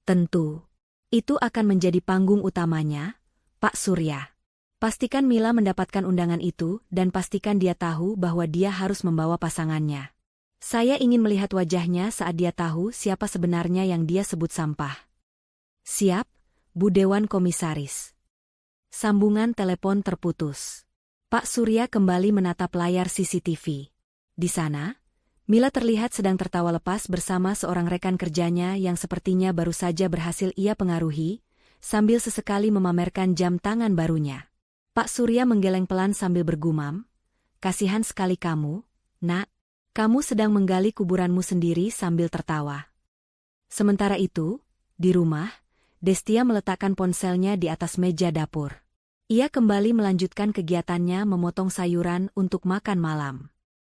"Tentu. Itu akan menjadi panggung utamanya, Pak Surya. Pastikan Mila mendapatkan undangan itu dan pastikan dia tahu bahwa dia harus membawa pasangannya. Saya ingin melihat wajahnya saat dia tahu siapa sebenarnya yang dia sebut sampah." "Siap, Bu Dewan Komisaris." Sambungan telepon terputus. Pak Surya kembali menatap layar CCTV. Di sana, Mila terlihat sedang tertawa lepas bersama seorang rekan kerjanya yang sepertinya baru saja berhasil ia pengaruhi, sambil sesekali memamerkan jam tangan barunya. Pak Surya menggeleng pelan sambil bergumam, "Kasihan sekali kamu, Nak. Kamu sedang menggali kuburanmu sendiri sambil tertawa." Sementara itu, di rumah, Destia meletakkan ponselnya di atas meja dapur. Ia kembali melanjutkan kegiatannya memotong sayuran untuk makan malam.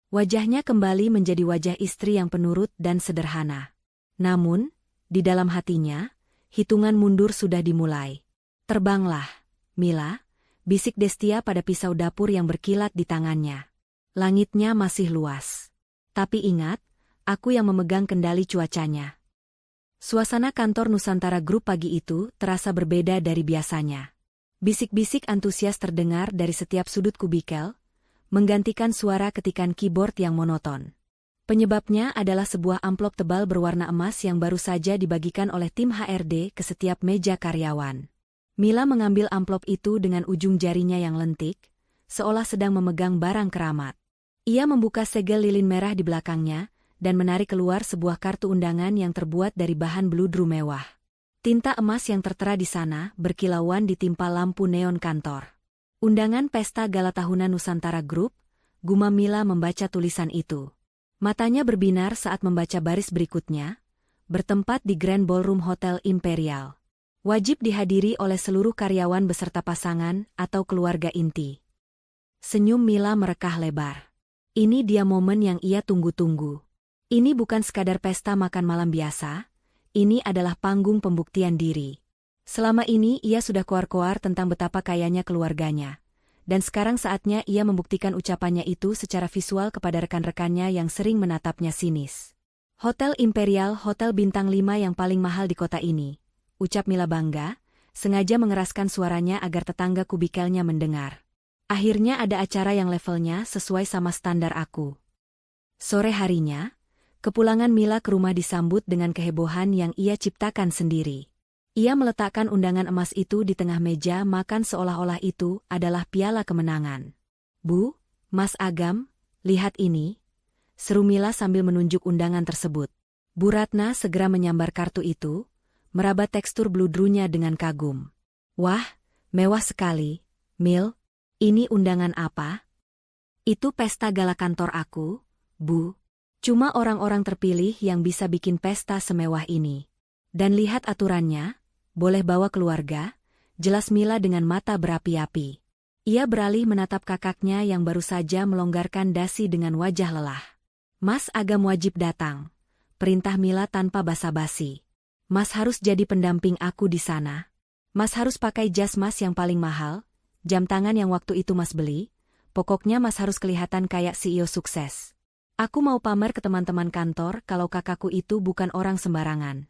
Wajahnya kembali menjadi wajah istri yang penurut dan sederhana. Namun, di dalam hatinya, hitungan mundur sudah dimulai. "Terbanglah, Mila," bisik Destia pada pisau dapur yang berkilat di tangannya. "Langitnya masih luas. Tapi ingat, aku yang memegang kendali cuacanya." Suasana kantor Nusantara Group pagi itu terasa berbeda dari biasanya. Bisik-bisik antusias terdengar dari setiap sudut kubikel, menggantikan suara ketikan keyboard yang monoton. Penyebabnya adalah sebuah amplop tebal berwarna emas yang baru saja dibagikan oleh tim HRD ke setiap meja karyawan. Mila mengambil amplop itu dengan ujung jarinya yang lentik, seolah sedang memegang barang keramat. Ia membuka segel lilin merah di belakangnya, dan menarik keluar sebuah kartu undangan yang terbuat dari bahan bludru mewah. Tinta emas yang tertera di sana berkilauan ditimpa lampu neon kantor. "Undangan pesta gala tahunan Nusantara Group, gumam Mila membaca tulisan itu. Matanya berbinar saat membaca baris berikutnya, bertempat di Grand Ballroom Hotel Imperial. Wajib dihadiri oleh seluruh karyawan beserta pasangan atau keluarga inti. Senyum Mila merekah lebar. Ini dia momen yang ia tunggu-tunggu. Ini bukan sekadar pesta makan malam biasa, ini adalah panggung pembuktian diri. Selama ini ia sudah koar-koar tentang betapa kayanya keluarganya. Dan sekarang saatnya ia membuktikan ucapannya itu secara visual kepada rekan-rekannya yang sering menatapnya sinis. Hotel Imperial, hotel bintang 5 yang paling mahal di kota ini, ucap Mila bangga, sengaja mengeraskan suaranya agar tetangga kubikelnya mendengar. Akhirnya ada acara yang levelnya sesuai sama standar aku. Sore harinya, kepulangan Mila ke rumah disambut dengan kehebohan yang ia ciptakan sendiri. Ia meletakkan undangan emas itu di tengah meja makan seolah-olah itu adalah piala kemenangan. "Bu, Mas Agam, lihat ini," seru Mila sambil menunjuk undangan tersebut. Bu Ratna segera menyambar kartu itu, meraba tekstur bludrunya dengan kagum. "Wah, mewah sekali, Mil. Ini undangan apa?" "Itu pesta gala kantor aku, Bu. Cuma orang-orang terpilih yang bisa bikin pesta semewah ini. Dan lihat aturannya, boleh bawa keluarga," jelas Mila dengan mata berapi-api. Ia beralih menatap kakaknya yang baru saja melonggarkan dasi dengan wajah lelah. "Mas Agam wajib datang," perintah Mila tanpa basa-basi. "Mas harus jadi pendamping aku di sana. Mas harus pakai jas Mas yang paling mahal, jam tangan yang waktu itu Mas beli, pokoknya Mas harus kelihatan kayak CEO sukses. Aku mau pamer ke teman-teman kantor kalau kakakku itu bukan orang sembarangan."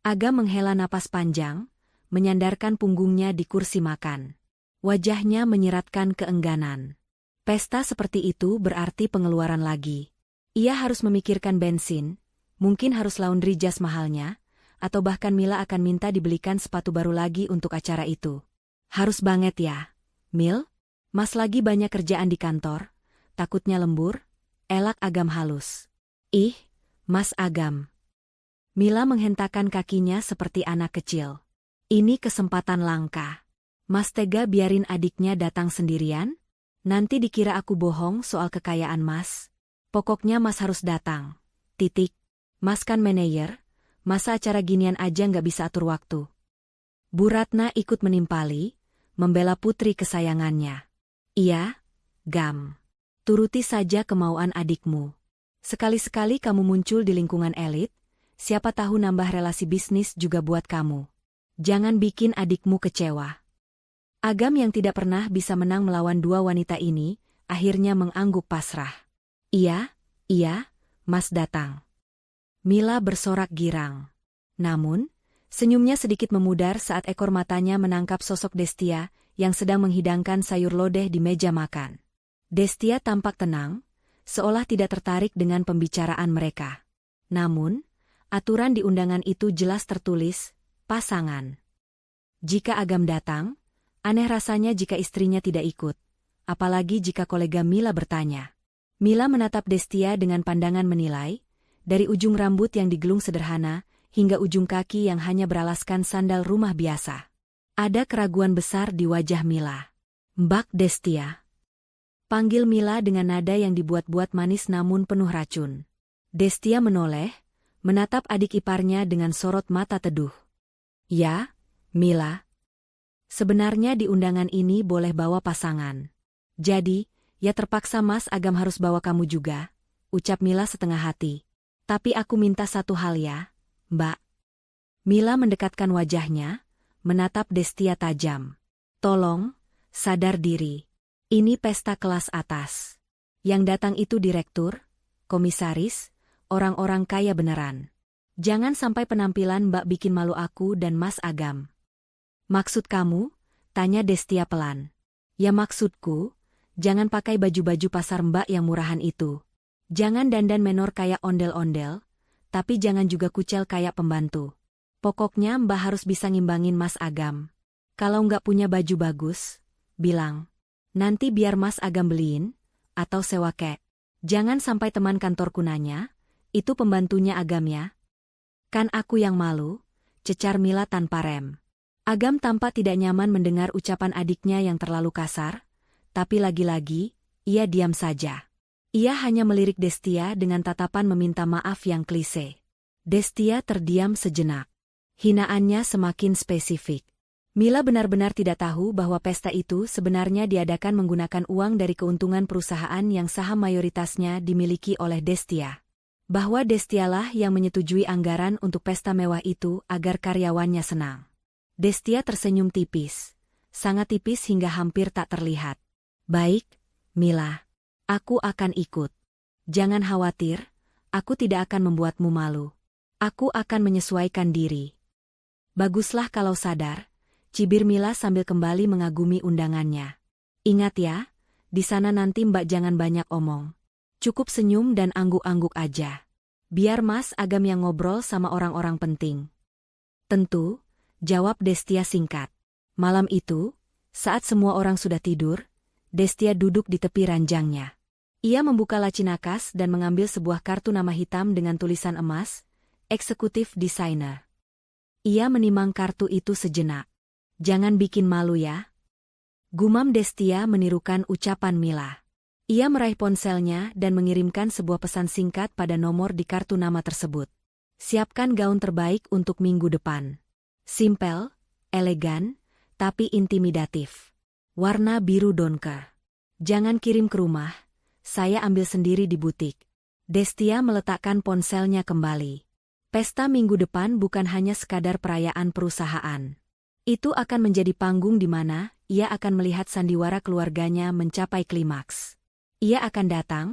Agam menghela napas panjang, menyandarkan punggungnya di kursi makan. Wajahnya menyiratkan keengganan. Pesta seperti itu berarti pengeluaran lagi. Ia harus memikirkan bensin, mungkin harus laundry jas mahalnya, atau bahkan Mila akan minta dibelikan sepatu baru lagi untuk acara itu. "Harus banget ya, Mil? Mas lagi banyak kerjaan di kantor, takutnya lembur," elak Agam halus. "Ih, Mas Agam." Mila menghentakkan kakinya seperti anak kecil. "Ini kesempatan langka. Mas tega biarin adiknya datang sendirian? Nanti dikira aku bohong soal kekayaan Mas. Pokoknya Mas harus datang. Titik. Mas kan manajer, masa acara ginian aja nggak bisa atur waktu?" Bu Ratna ikut menimpali, membela putri kesayangannya. "Iya, Gam. Turuti saja kemauan adikmu. Sekali-sekali kamu muncul di lingkungan elit, siapa tahu nambah relasi bisnis juga buat kamu. Jangan bikin adikmu kecewa." Agam yang tidak pernah bisa menang melawan dua wanita ini, akhirnya mengangguk pasrah. Iya, Mas datang." Mila bersorak girang. Namun, senyumnya sedikit memudar saat ekor matanya menangkap sosok Destia yang sedang menghidangkan sayur lodeh di meja makan. Destia tampak tenang, seolah tidak tertarik dengan pembicaraan mereka. Namun, aturan di undangan itu jelas tertulis, pasangan. Jika Agam datang, aneh rasanya jika istrinya tidak ikut, apalagi jika kolega Mila bertanya. Mila menatap Destia dengan pandangan menilai, dari ujung rambut yang digelung sederhana, hingga ujung kaki yang hanya beralaskan sandal rumah biasa. Ada keraguan besar di wajah Mila. "Mbak Destia." Panggil Mila dengan nada yang dibuat-buat manis namun penuh racun. Destia menoleh, menatap adik iparnya dengan sorot mata teduh. "Ya, Mila. Sebenarnya di undangan ini boleh bawa pasangan. Jadi, ya terpaksa Mas Agam harus bawa kamu juga," ucap Mila setengah hati. "Tapi aku minta satu hal ya, Mbak." Mila mendekatkan wajahnya, menatap Destia tajam. "Tolong, sadar diri. Ini pesta kelas atas. Yang datang itu direktur, komisaris, orang-orang kaya beneran. Jangan sampai penampilan Mbak bikin malu aku dan Mas Agam." "Maksud kamu?" tanya Destia pelan. "Ya maksudku, jangan pakai baju-baju pasar Mbak yang murahan itu. Jangan dandan menor kayak ondel-ondel, tapi jangan juga kucel kayak pembantu. Pokoknya Mbak harus bisa ngimbangin Mas Agam. Kalau nggak punya baju bagus, bilang. Nanti biar Mas Agam beliin, atau sewa kek. Jangan sampai teman kantorku nanya, itu pembantunya Agam ya?" "Kan aku yang malu," cecar Mila tanpa rem. Agam tampak tidak nyaman mendengar ucapan adiknya yang terlalu kasar, tapi lagi-lagi, ia diam saja. Ia hanya melirik Destia dengan tatapan meminta maaf yang klise. Destia terdiam sejenak. Hinaannya semakin spesifik. Mila benar-benar tidak tahu bahwa pesta itu sebenarnya diadakan menggunakan uang dari keuntungan perusahaan yang saham mayoritasnya dimiliki oleh Destia. Bahwa Destialah yang menyetujui anggaran untuk pesta mewah itu agar karyawannya senang. Destia tersenyum tipis. Sangat tipis hingga hampir tak terlihat. Baik, Mila. Aku akan ikut. Jangan khawatir, aku tidak akan membuatmu malu. Aku akan menyesuaikan diri. Baguslah kalau sadar. Cibir Mila sambil kembali mengagumi undangannya. Ingat ya, di sana nanti Mbak jangan banyak omong. Cukup senyum dan angguk-angguk aja. Biar Mas Agam yang ngobrol sama orang-orang penting. Tentu, jawab Destia singkat. Malam itu, saat semua orang sudah tidur, Destia duduk di tepi ranjangnya. Ia membuka laci nakas dan mengambil sebuah kartu nama hitam dengan tulisan emas, Eksekutif Desainer. Ia menimang kartu itu sejenak. Jangan bikin malu ya. Gumam Destia menirukan ucapan Mila. Ia meraih ponselnya dan mengirimkan sebuah pesan singkat pada nomor di kartu nama tersebut. Siapkan gaun terbaik untuk minggu depan. Simpel, elegan, tapi intimidatif. Warna biru donker. Jangan kirim ke rumah, saya ambil sendiri di butik. Destia meletakkan ponselnya kembali. Pesta minggu depan bukan hanya sekadar perayaan perusahaan. Itu akan menjadi panggung di mana ia akan melihat sandiwara keluarganya mencapai klimaks. Ia akan datang,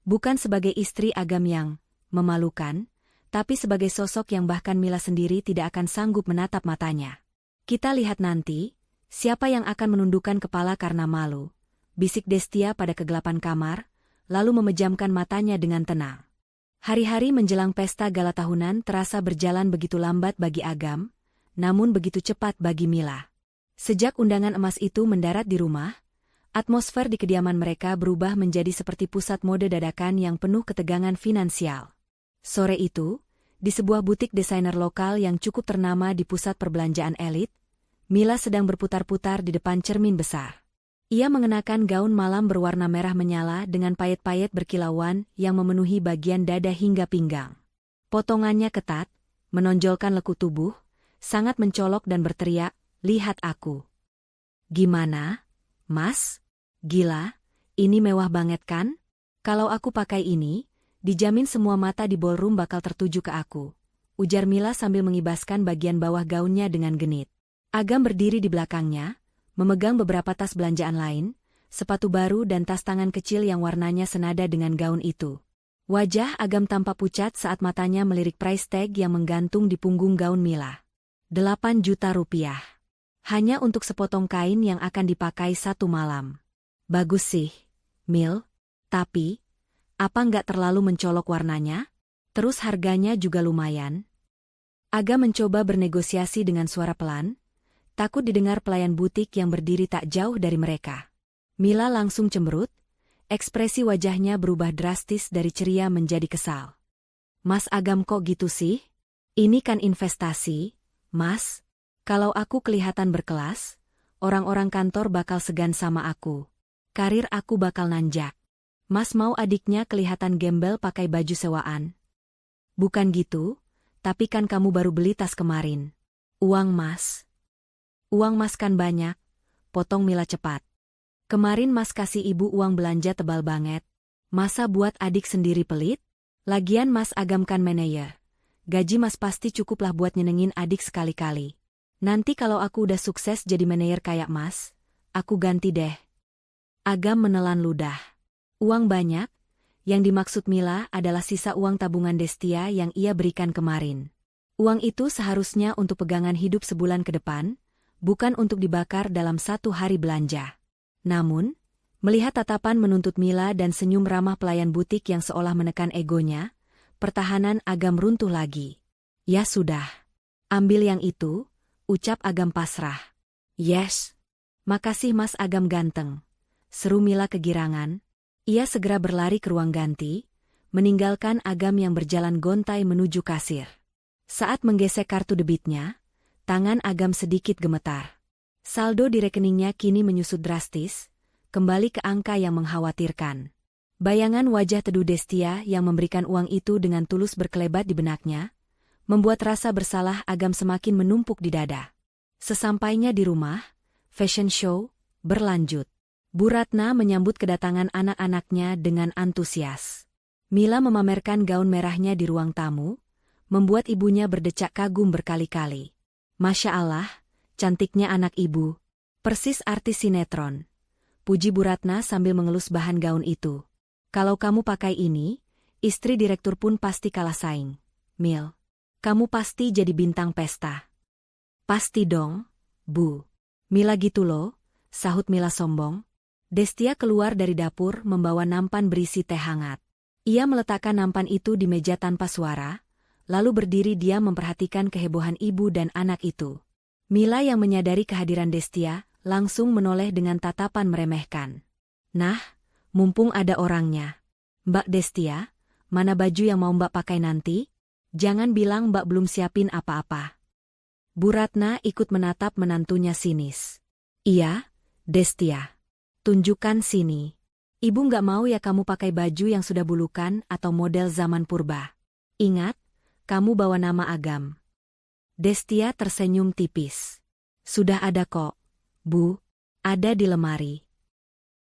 bukan sebagai istri Agam yang memalukan, tapi sebagai sosok yang bahkan Mila sendiri tidak akan sanggup menatap matanya. Kita lihat nanti, siapa yang akan menundukkan kepala karena malu, bisik Destia pada kegelapan kamar, lalu memejamkan matanya dengan tenang. Hari-hari menjelang pesta gala tahunan terasa berjalan begitu lambat bagi Agam, namun begitu cepat bagi Mila. Sejak undangan emas itu mendarat di rumah, atmosfer di kediaman mereka berubah menjadi seperti pusat mode dadakan yang penuh ketegangan finansial. Sore itu, di sebuah butik desainer lokal yang cukup ternama di pusat perbelanjaan elit, Mila sedang berputar-putar di depan cermin besar. Ia mengenakan gaun malam berwarna merah menyala dengan payet-payet berkilauan yang memenuhi bagian dada hingga pinggang. Potongannya ketat, menonjolkan lekuk tubuh, sangat mencolok dan berteriak, "Lihat aku." "Gimana, Mas? Gila, ini mewah banget kan? Kalau aku pakai ini, dijamin semua mata di ballroom bakal tertuju ke aku," ujar Mila sambil mengibaskan bagian bawah gaunnya dengan genit. Agam berdiri di belakangnya, memegang beberapa tas belanjaan lain, sepatu baru dan tas tangan kecil yang warnanya senada dengan gaun itu. Wajah Agam tampak pucat saat matanya melirik price tag yang menggantung di punggung gaun Mila. 8 juta rupiah. Hanya untuk sepotong kain yang akan dipakai satu malam. Bagus sih, Mil. Tapi, apa nggak terlalu mencolok warnanya? Terus harganya juga lumayan. Agam mencoba bernegosiasi dengan suara pelan, takut didengar pelayan butik yang berdiri tak jauh dari mereka. Mila langsung cemberut, ekspresi wajahnya berubah drastis dari ceria menjadi kesal. "Mas Agam kok gitu sih? Ini kan investasi. Mas, kalau aku kelihatan berkelas, orang-orang kantor bakal segan sama aku. Karir aku bakal nanjak. Mas mau adiknya kelihatan gembel pakai baju sewaan? Bukan gitu, tapi kan kamu baru beli tas kemarin. Uang Mas. Uang Mas kan banyak," potong Mila cepat. "Kemarin Mas kasih ibu uang belanja tebal banget. Masa buat adik sendiri pelit? Lagian Mas Agam kan manajer. Gaji Mas pasti cukuplah buat nyenengin adik sekali-kali. Nanti kalau aku udah sukses jadi manajer kayak Mas, aku ganti deh." Agam menelan ludah. Uang banyak? Yang dimaksud Mila adalah sisa uang tabungan Destia yang ia berikan kemarin. Uang itu seharusnya untuk pegangan hidup sebulan ke depan, bukan untuk dibakar dalam satu hari belanja. Namun, melihat tatapan menuntut Mila dan senyum ramah pelayan butik yang seolah menekan egonya, pertahanan Agam runtuh lagi. "Ya sudah. Ambil yang itu," ucap Agam pasrah. "Yes. Makasih Mas Agam ganteng," seru Mila kegirangan. Ia segera berlari ke ruang ganti, meninggalkan Agam yang berjalan gontai menuju kasir. Saat menggesek kartu debitnya, tangan Agam sedikit gemetar. Saldo di rekeningnya kini menyusut drastis, kembali ke angka yang mengkhawatirkan. Bayangan wajah teduh Destia yang memberikan uang itu dengan tulus berkelebat di benaknya, membuat rasa bersalah Agam semakin menumpuk di dada. Sesampainya di rumah, fashion show berlanjut. Bu Ratna menyambut kedatangan anak-anaknya dengan antusias. Mila memamerkan gaun merahnya di ruang tamu, membuat ibunya berdecak kagum berkali-kali. Masya Allah, cantiknya anak ibu. Persis artis sinetron. Puji Bu Ratna sambil mengelus bahan gaun itu. Kalau kamu pakai ini, istri direktur pun pasti kalah saing. Mil, kamu pasti jadi bintang pesta. Pasti dong, Bu. Mila gitu loh, sahut Mila sombong. Destia keluar dari dapur membawa nampan berisi teh hangat. Ia meletakkan nampan itu di meja tanpa suara, lalu berdiri diam memperhatikan kehebohan ibu dan anak itu. Mila yang menyadari kehadiran Destia, langsung menoleh dengan tatapan meremehkan. Nah, mumpung ada orangnya. Mbak Destia, mana baju yang mau Mbak pakai nanti? Jangan bilang Mbak belum siapin apa-apa. Bu Ratna ikut menatap menantunya sinis. Iya, Destia. Tunjukkan sini. Ibu nggak mau ya kamu pakai baju yang sudah bulukan atau model zaman purba. Ingat, kamu bawa nama Agam. Destia tersenyum tipis. Sudah ada kok, Bu. Ada di lemari.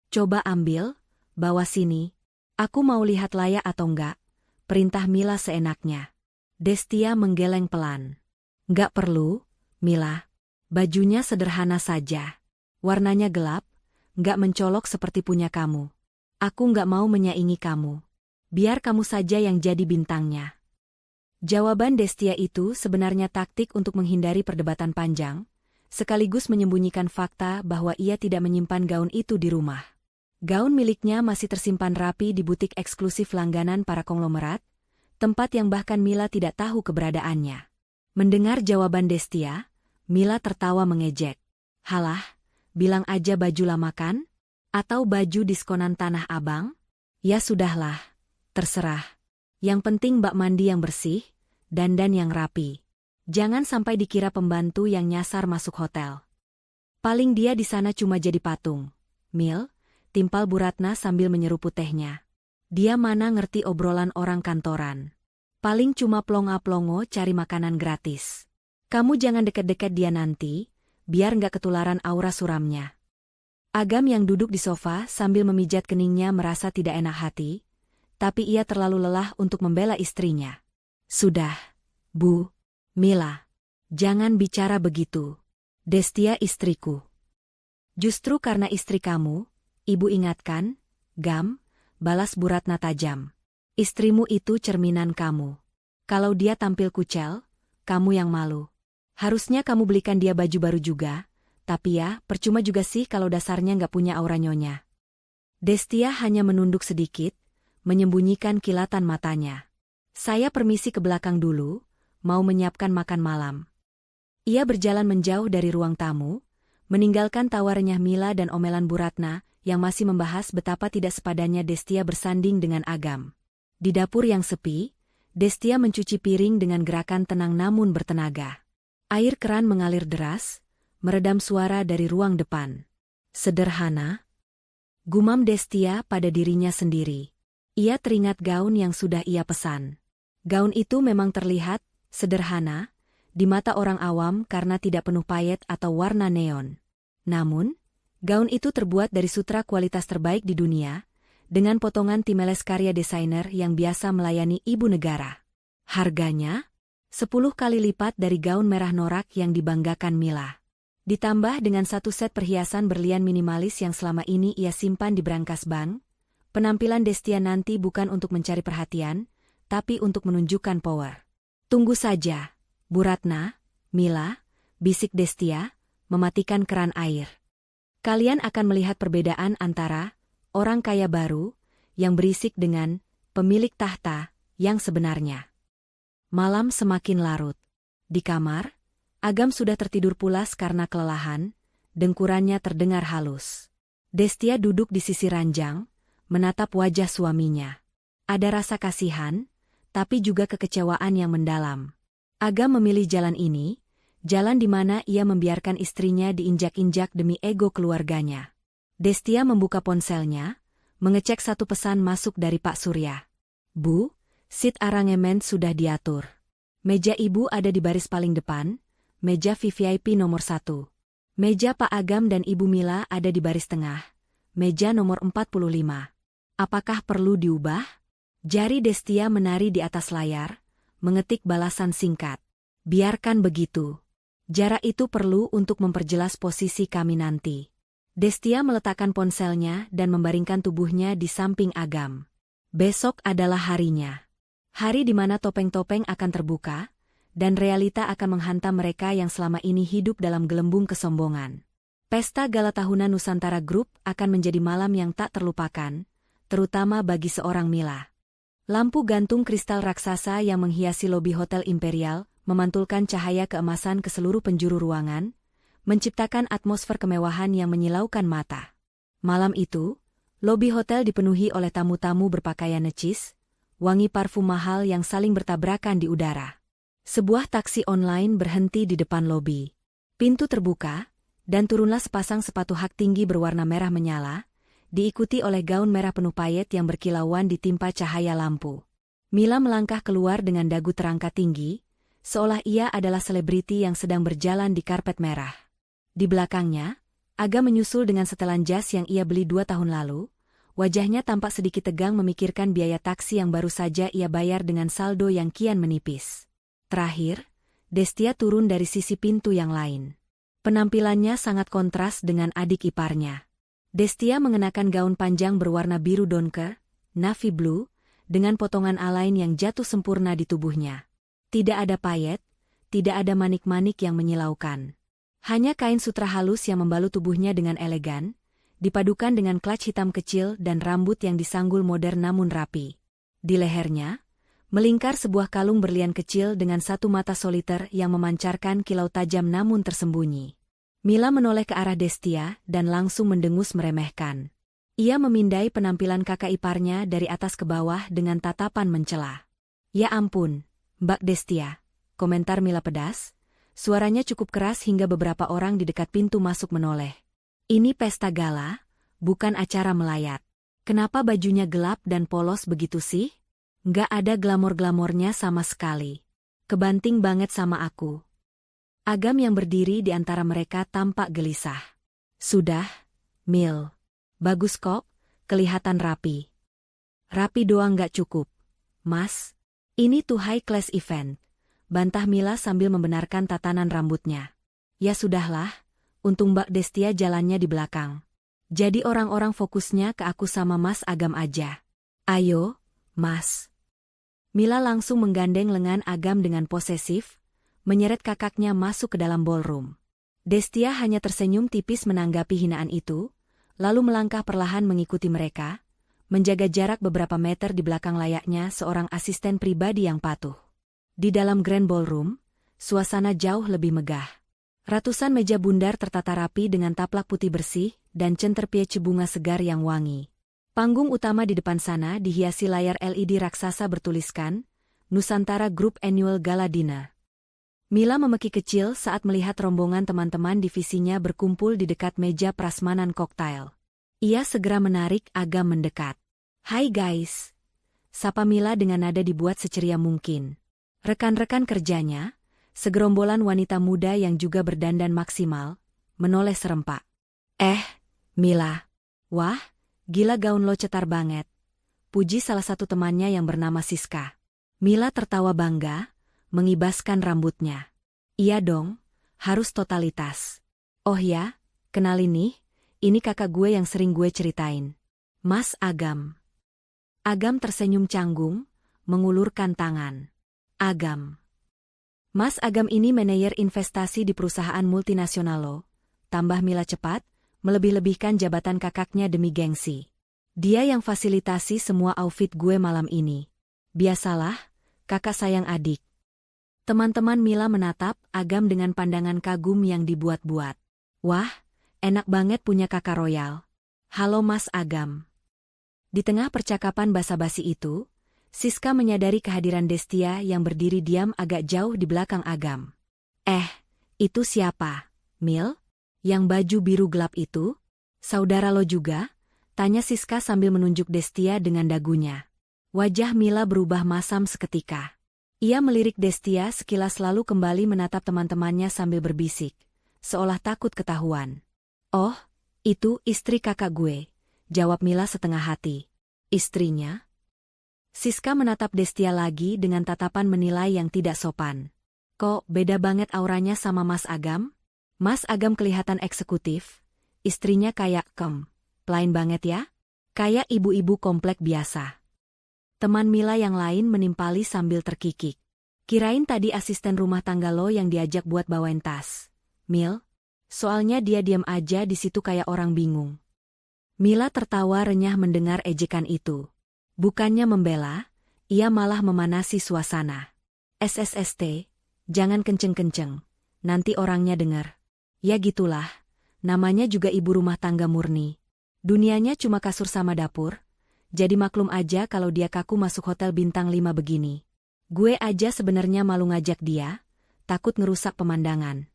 Coba ambil, bawa sini. Aku mau lihat layak atau enggak. Perintah Mila seenaknya. Destia menggeleng pelan. Enggak perlu, Mila. Bajunya sederhana saja. Warnanya gelap, enggak mencolok seperti punya kamu. Aku enggak mau menyaingi kamu. Biar kamu saja yang jadi bintangnya. Jawaban Destia itu sebenarnya taktik untuk menghindari perdebatan panjang, sekaligus menyembunyikan fakta bahwa ia tidak menyimpan gaun itu di rumah. Gaun miliknya masih tersimpan rapi di butik eksklusif langganan para konglomerat, tempat yang bahkan Mila tidak tahu keberadaannya. Mendengar jawaban Destia, Mila tertawa mengejek. Halah, bilang aja baju lama kan? Atau baju diskonan Tanah Abang? Ya sudahlah, terserah. Yang penting Mbak mandi yang bersih, dandan yang rapi. Jangan sampai dikira pembantu yang nyasar masuk hotel. Paling dia di sana cuma jadi patung. Mil, timpal Bu Ratna sambil menyeruput tehnya. Dia mana ngerti obrolan orang kantoran. Paling cuma plonga-plongo cari makanan gratis. Kamu jangan deket-deket dia nanti, biar nggak ketularan aura suramnya. Agam yang duduk di sofa sambil memijat keningnya merasa tidak enak hati, tapi ia terlalu lelah untuk membela istrinya. Sudah, Bu, Mila, jangan bicara begitu. Destia istriku. Justru karena istri kamu, Ibu ingatkan, Gam, balas Bu Ratna tajam. Istrimu itu cerminan kamu. Kalau dia tampil kucel, kamu yang malu. Harusnya kamu belikan dia baju baru juga, tapi ya, percuma juga sih kalau dasarnya nggak punya aura nyonya. Destia hanya menunduk sedikit, menyembunyikan kilatan matanya. Saya permisi ke belakang dulu, mau menyiapkan makan malam. Ia berjalan menjauh dari ruang tamu, meninggalkan tawa renyah Mila dan omelan Bu Ratna, yang masih membahas betapa tidak sepadannya Destia bersanding dengan Agam. Di dapur yang sepi, Destia mencuci piring dengan gerakan tenang namun bertenaga. Air keran mengalir deras, meredam suara dari ruang depan. Sederhana, gumam Destia pada dirinya sendiri. Ia teringat gaun yang sudah ia pesan. Gaun itu memang terlihat sederhana di mata orang awam karena tidak penuh payet atau warna neon. Namun, gaun itu terbuat dari sutra kualitas terbaik di dunia, dengan potongan timeles karya desainer yang biasa melayani ibu negara. Harganya 10 kali lipat dari gaun merah norak yang dibanggakan Mila. Ditambah dengan satu set perhiasan berlian minimalis yang selama ini ia simpan di brankas bank, penampilan Destia nanti bukan untuk mencari perhatian, tapi untuk menunjukkan power. Tunggu saja, Bu Ratna, Mila, bisik Destia, mematikan keran air. Kalian akan melihat perbedaan antara orang kaya baru yang berisik dengan pemilik tahta yang sebenarnya. Malam semakin larut. Di kamar, Agam sudah tertidur pulas karena kelelahan, dengkurannya terdengar halus. Destia duduk di sisi ranjang, menatap wajah suaminya. Ada rasa kasihan, tapi juga kekecewaan yang mendalam. Agam memilih jalan ini, jalan di mana ia membiarkan istrinya diinjak-injak demi ego keluarganya. Destia membuka ponselnya, mengecek satu pesan masuk dari Pak Surya. Bu, seat arangemen sudah diatur. Meja ibu ada di baris paling depan, meja VVIP nomor 1. Meja Pak Agam dan Ibu Mila ada di baris tengah, meja nomor 45. Apakah perlu diubah? Jari Destia menari di atas layar, mengetik balasan singkat. Biarkan begitu. Jarak itu perlu untuk memperjelas posisi kami nanti. Destia meletakkan ponselnya dan membaringkan tubuhnya di samping Agam. Besok adalah harinya. Hari di mana topeng-topeng akan terbuka, dan realita akan menghantam mereka yang selama ini hidup dalam gelembung kesombongan. Pesta Gala Tahunan Nusantara Group akan menjadi malam yang tak terlupakan, terutama bagi seorang Mila. Lampu gantung kristal raksasa yang menghiasi lobi Hotel Imperial memantulkan cahaya keemasan ke seluruh penjuru ruangan, menciptakan atmosfer kemewahan yang menyilaukan mata. Malam itu, lobi hotel dipenuhi oleh tamu-tamu berpakaian necis, wangi parfum mahal yang saling bertabrakan di udara. Sebuah taksi online berhenti di depan lobi. Pintu terbuka, dan turunlah sepasang sepatu hak tinggi berwarna merah menyala, diikuti oleh gaun merah penuh payet yang berkilauan ditimpa cahaya lampu. Mila melangkah keluar dengan dagu terangkat tinggi, seolah ia adalah selebriti yang sedang berjalan di karpet merah. Di belakangnya, Aga menyusul dengan setelan jas yang ia beli 2 tahun lalu. Wajahnya tampak sedikit tegang memikirkan biaya taksi yang baru saja ia bayar dengan saldo yang kian menipis. Terakhir, Destia turun dari sisi pintu yang lain. Penampilannya sangat kontras dengan adik iparnya. Destia mengenakan gaun panjang berwarna biru donker, navy blue, dengan potongan alain yang jatuh sempurna di tubuhnya. Tidak ada payet, tidak ada manik-manik yang menyilaukan. Hanya kain sutra halus yang membalut tubuhnya dengan elegan, dipadukan dengan clutch hitam kecil dan rambut yang disanggul modern namun rapi. Di lehernya, melingkar sebuah kalung berlian kecil dengan satu mata soliter yang memancarkan kilau tajam namun tersembunyi. Mila menoleh ke arah Destia dan langsung mendengus meremehkan. Ia memindai penampilan kakak iparnya dari atas ke bawah dengan tatapan mencela. Ya ampun, Mbak Destia, komentar Mila pedas. Suaranya cukup keras hingga beberapa orang di dekat pintu masuk menoleh. Ini pesta gala, bukan acara melayat. Kenapa bajunya gelap dan polos begitu sih? Nggak ada glamor-glamornya sama sekali. Kebanting banget sama aku. Agam yang berdiri di antara mereka tampak gelisah. Sudah, Mil. Bagus kok, kelihatan rapi. Rapi doang nggak cukup. Mas, ini tuh high class event. Bantah Mila sambil membenarkan tatanan rambutnya. Ya sudahlah, untung Mbak Destia jalannya di belakang. Jadi orang-orang fokusnya ke aku sama Mas Agam aja. Ayo, Mas. Mila langsung menggandeng lengan Agam dengan posesif, menyeret kakaknya masuk ke dalam ballroom. Destia hanya tersenyum tipis menanggapi hinaan itu, lalu melangkah perlahan mengikuti mereka, menjaga jarak beberapa meter di belakang layaknya seorang asisten pribadi yang patuh. Di dalam Grand Ballroom, suasana jauh lebih megah. Ratusan meja bundar tertata rapi dengan taplak putih bersih dan centerpiece bunga segar yang wangi. Panggung utama di depan sana dihiasi layar LED raksasa bertuliskan, Nusantara Group Annual Gala Dinner. Mila memeki kecil saat melihat rombongan teman-teman divisinya berkumpul di dekat meja prasmanan koktail. Ia segera menarik Agam mendekat. Hai guys. Sapa Mila dengan nada dibuat seceria mungkin. Rekan-rekan kerjanya, segerombolan wanita muda yang juga berdandan maksimal, menoleh serempak. Mila. Wah, gila gaun lo cetar banget. Puji salah satu temannya yang bernama Siska. Mila tertawa bangga, mengibaskan rambutnya. Iya dong, harus totalitas. Oh ya, kenalin nih, ini kakak gue yang sering gue ceritain. Mas Agam. Agam tersenyum canggung, mengulurkan tangan. Agam. Mas Agam ini manajer investasi di perusahaan multinasional lo, tambah Mila cepat, melebih-lebihkan jabatan kakaknya demi gengsi. Dia yang fasilitasi semua outfit gue malam ini. Biasalah, kakak sayang adik. Teman-teman Mila menatap Agam dengan pandangan kagum yang dibuat-buat. Wah, enak banget punya kakak royal. Halo Mas Agam. Di tengah percakapan basa-basi itu, Siska menyadari kehadiran Destia yang berdiri diam agak jauh di belakang Agam. Itu siapa, Mil? Yang baju biru gelap itu? Saudara lo juga? Tanya Siska sambil menunjuk Destia dengan dagunya. Wajah Mila berubah masam seketika. Ia melirik Destia sekilas lalu kembali menatap teman-temannya sambil berbisik, seolah takut ketahuan. Oh, itu istri kakak gue, jawab Mila setengah hati. Istrinya? Siska menatap Destia lagi dengan tatapan menilai yang tidak sopan. Kok beda banget auranya sama Mas Agam? Mas Agam kelihatan eksekutif, istrinya kayak plain banget ya? Kayak ibu-ibu komplek biasa. Teman Mila yang lain menimpali sambil terkikik. Kirain tadi asisten rumah tangga lo yang diajak buat bawain tas. Mil? Soalnya dia diam aja di situ kayak orang bingung. Mila tertawa renyah mendengar ejekan itu. Bukannya membela, ia malah memanasi suasana. SSST, jangan kenceng-kenceng, nanti orangnya dengar. Ya gitulah, namanya juga ibu rumah tangga murni. Dunianya cuma kasur sama dapur, jadi maklum aja kalau dia kaku masuk hotel bintang 5 begini. Gue aja sebenarnya malu ngajak dia, takut ngerusak pemandangan.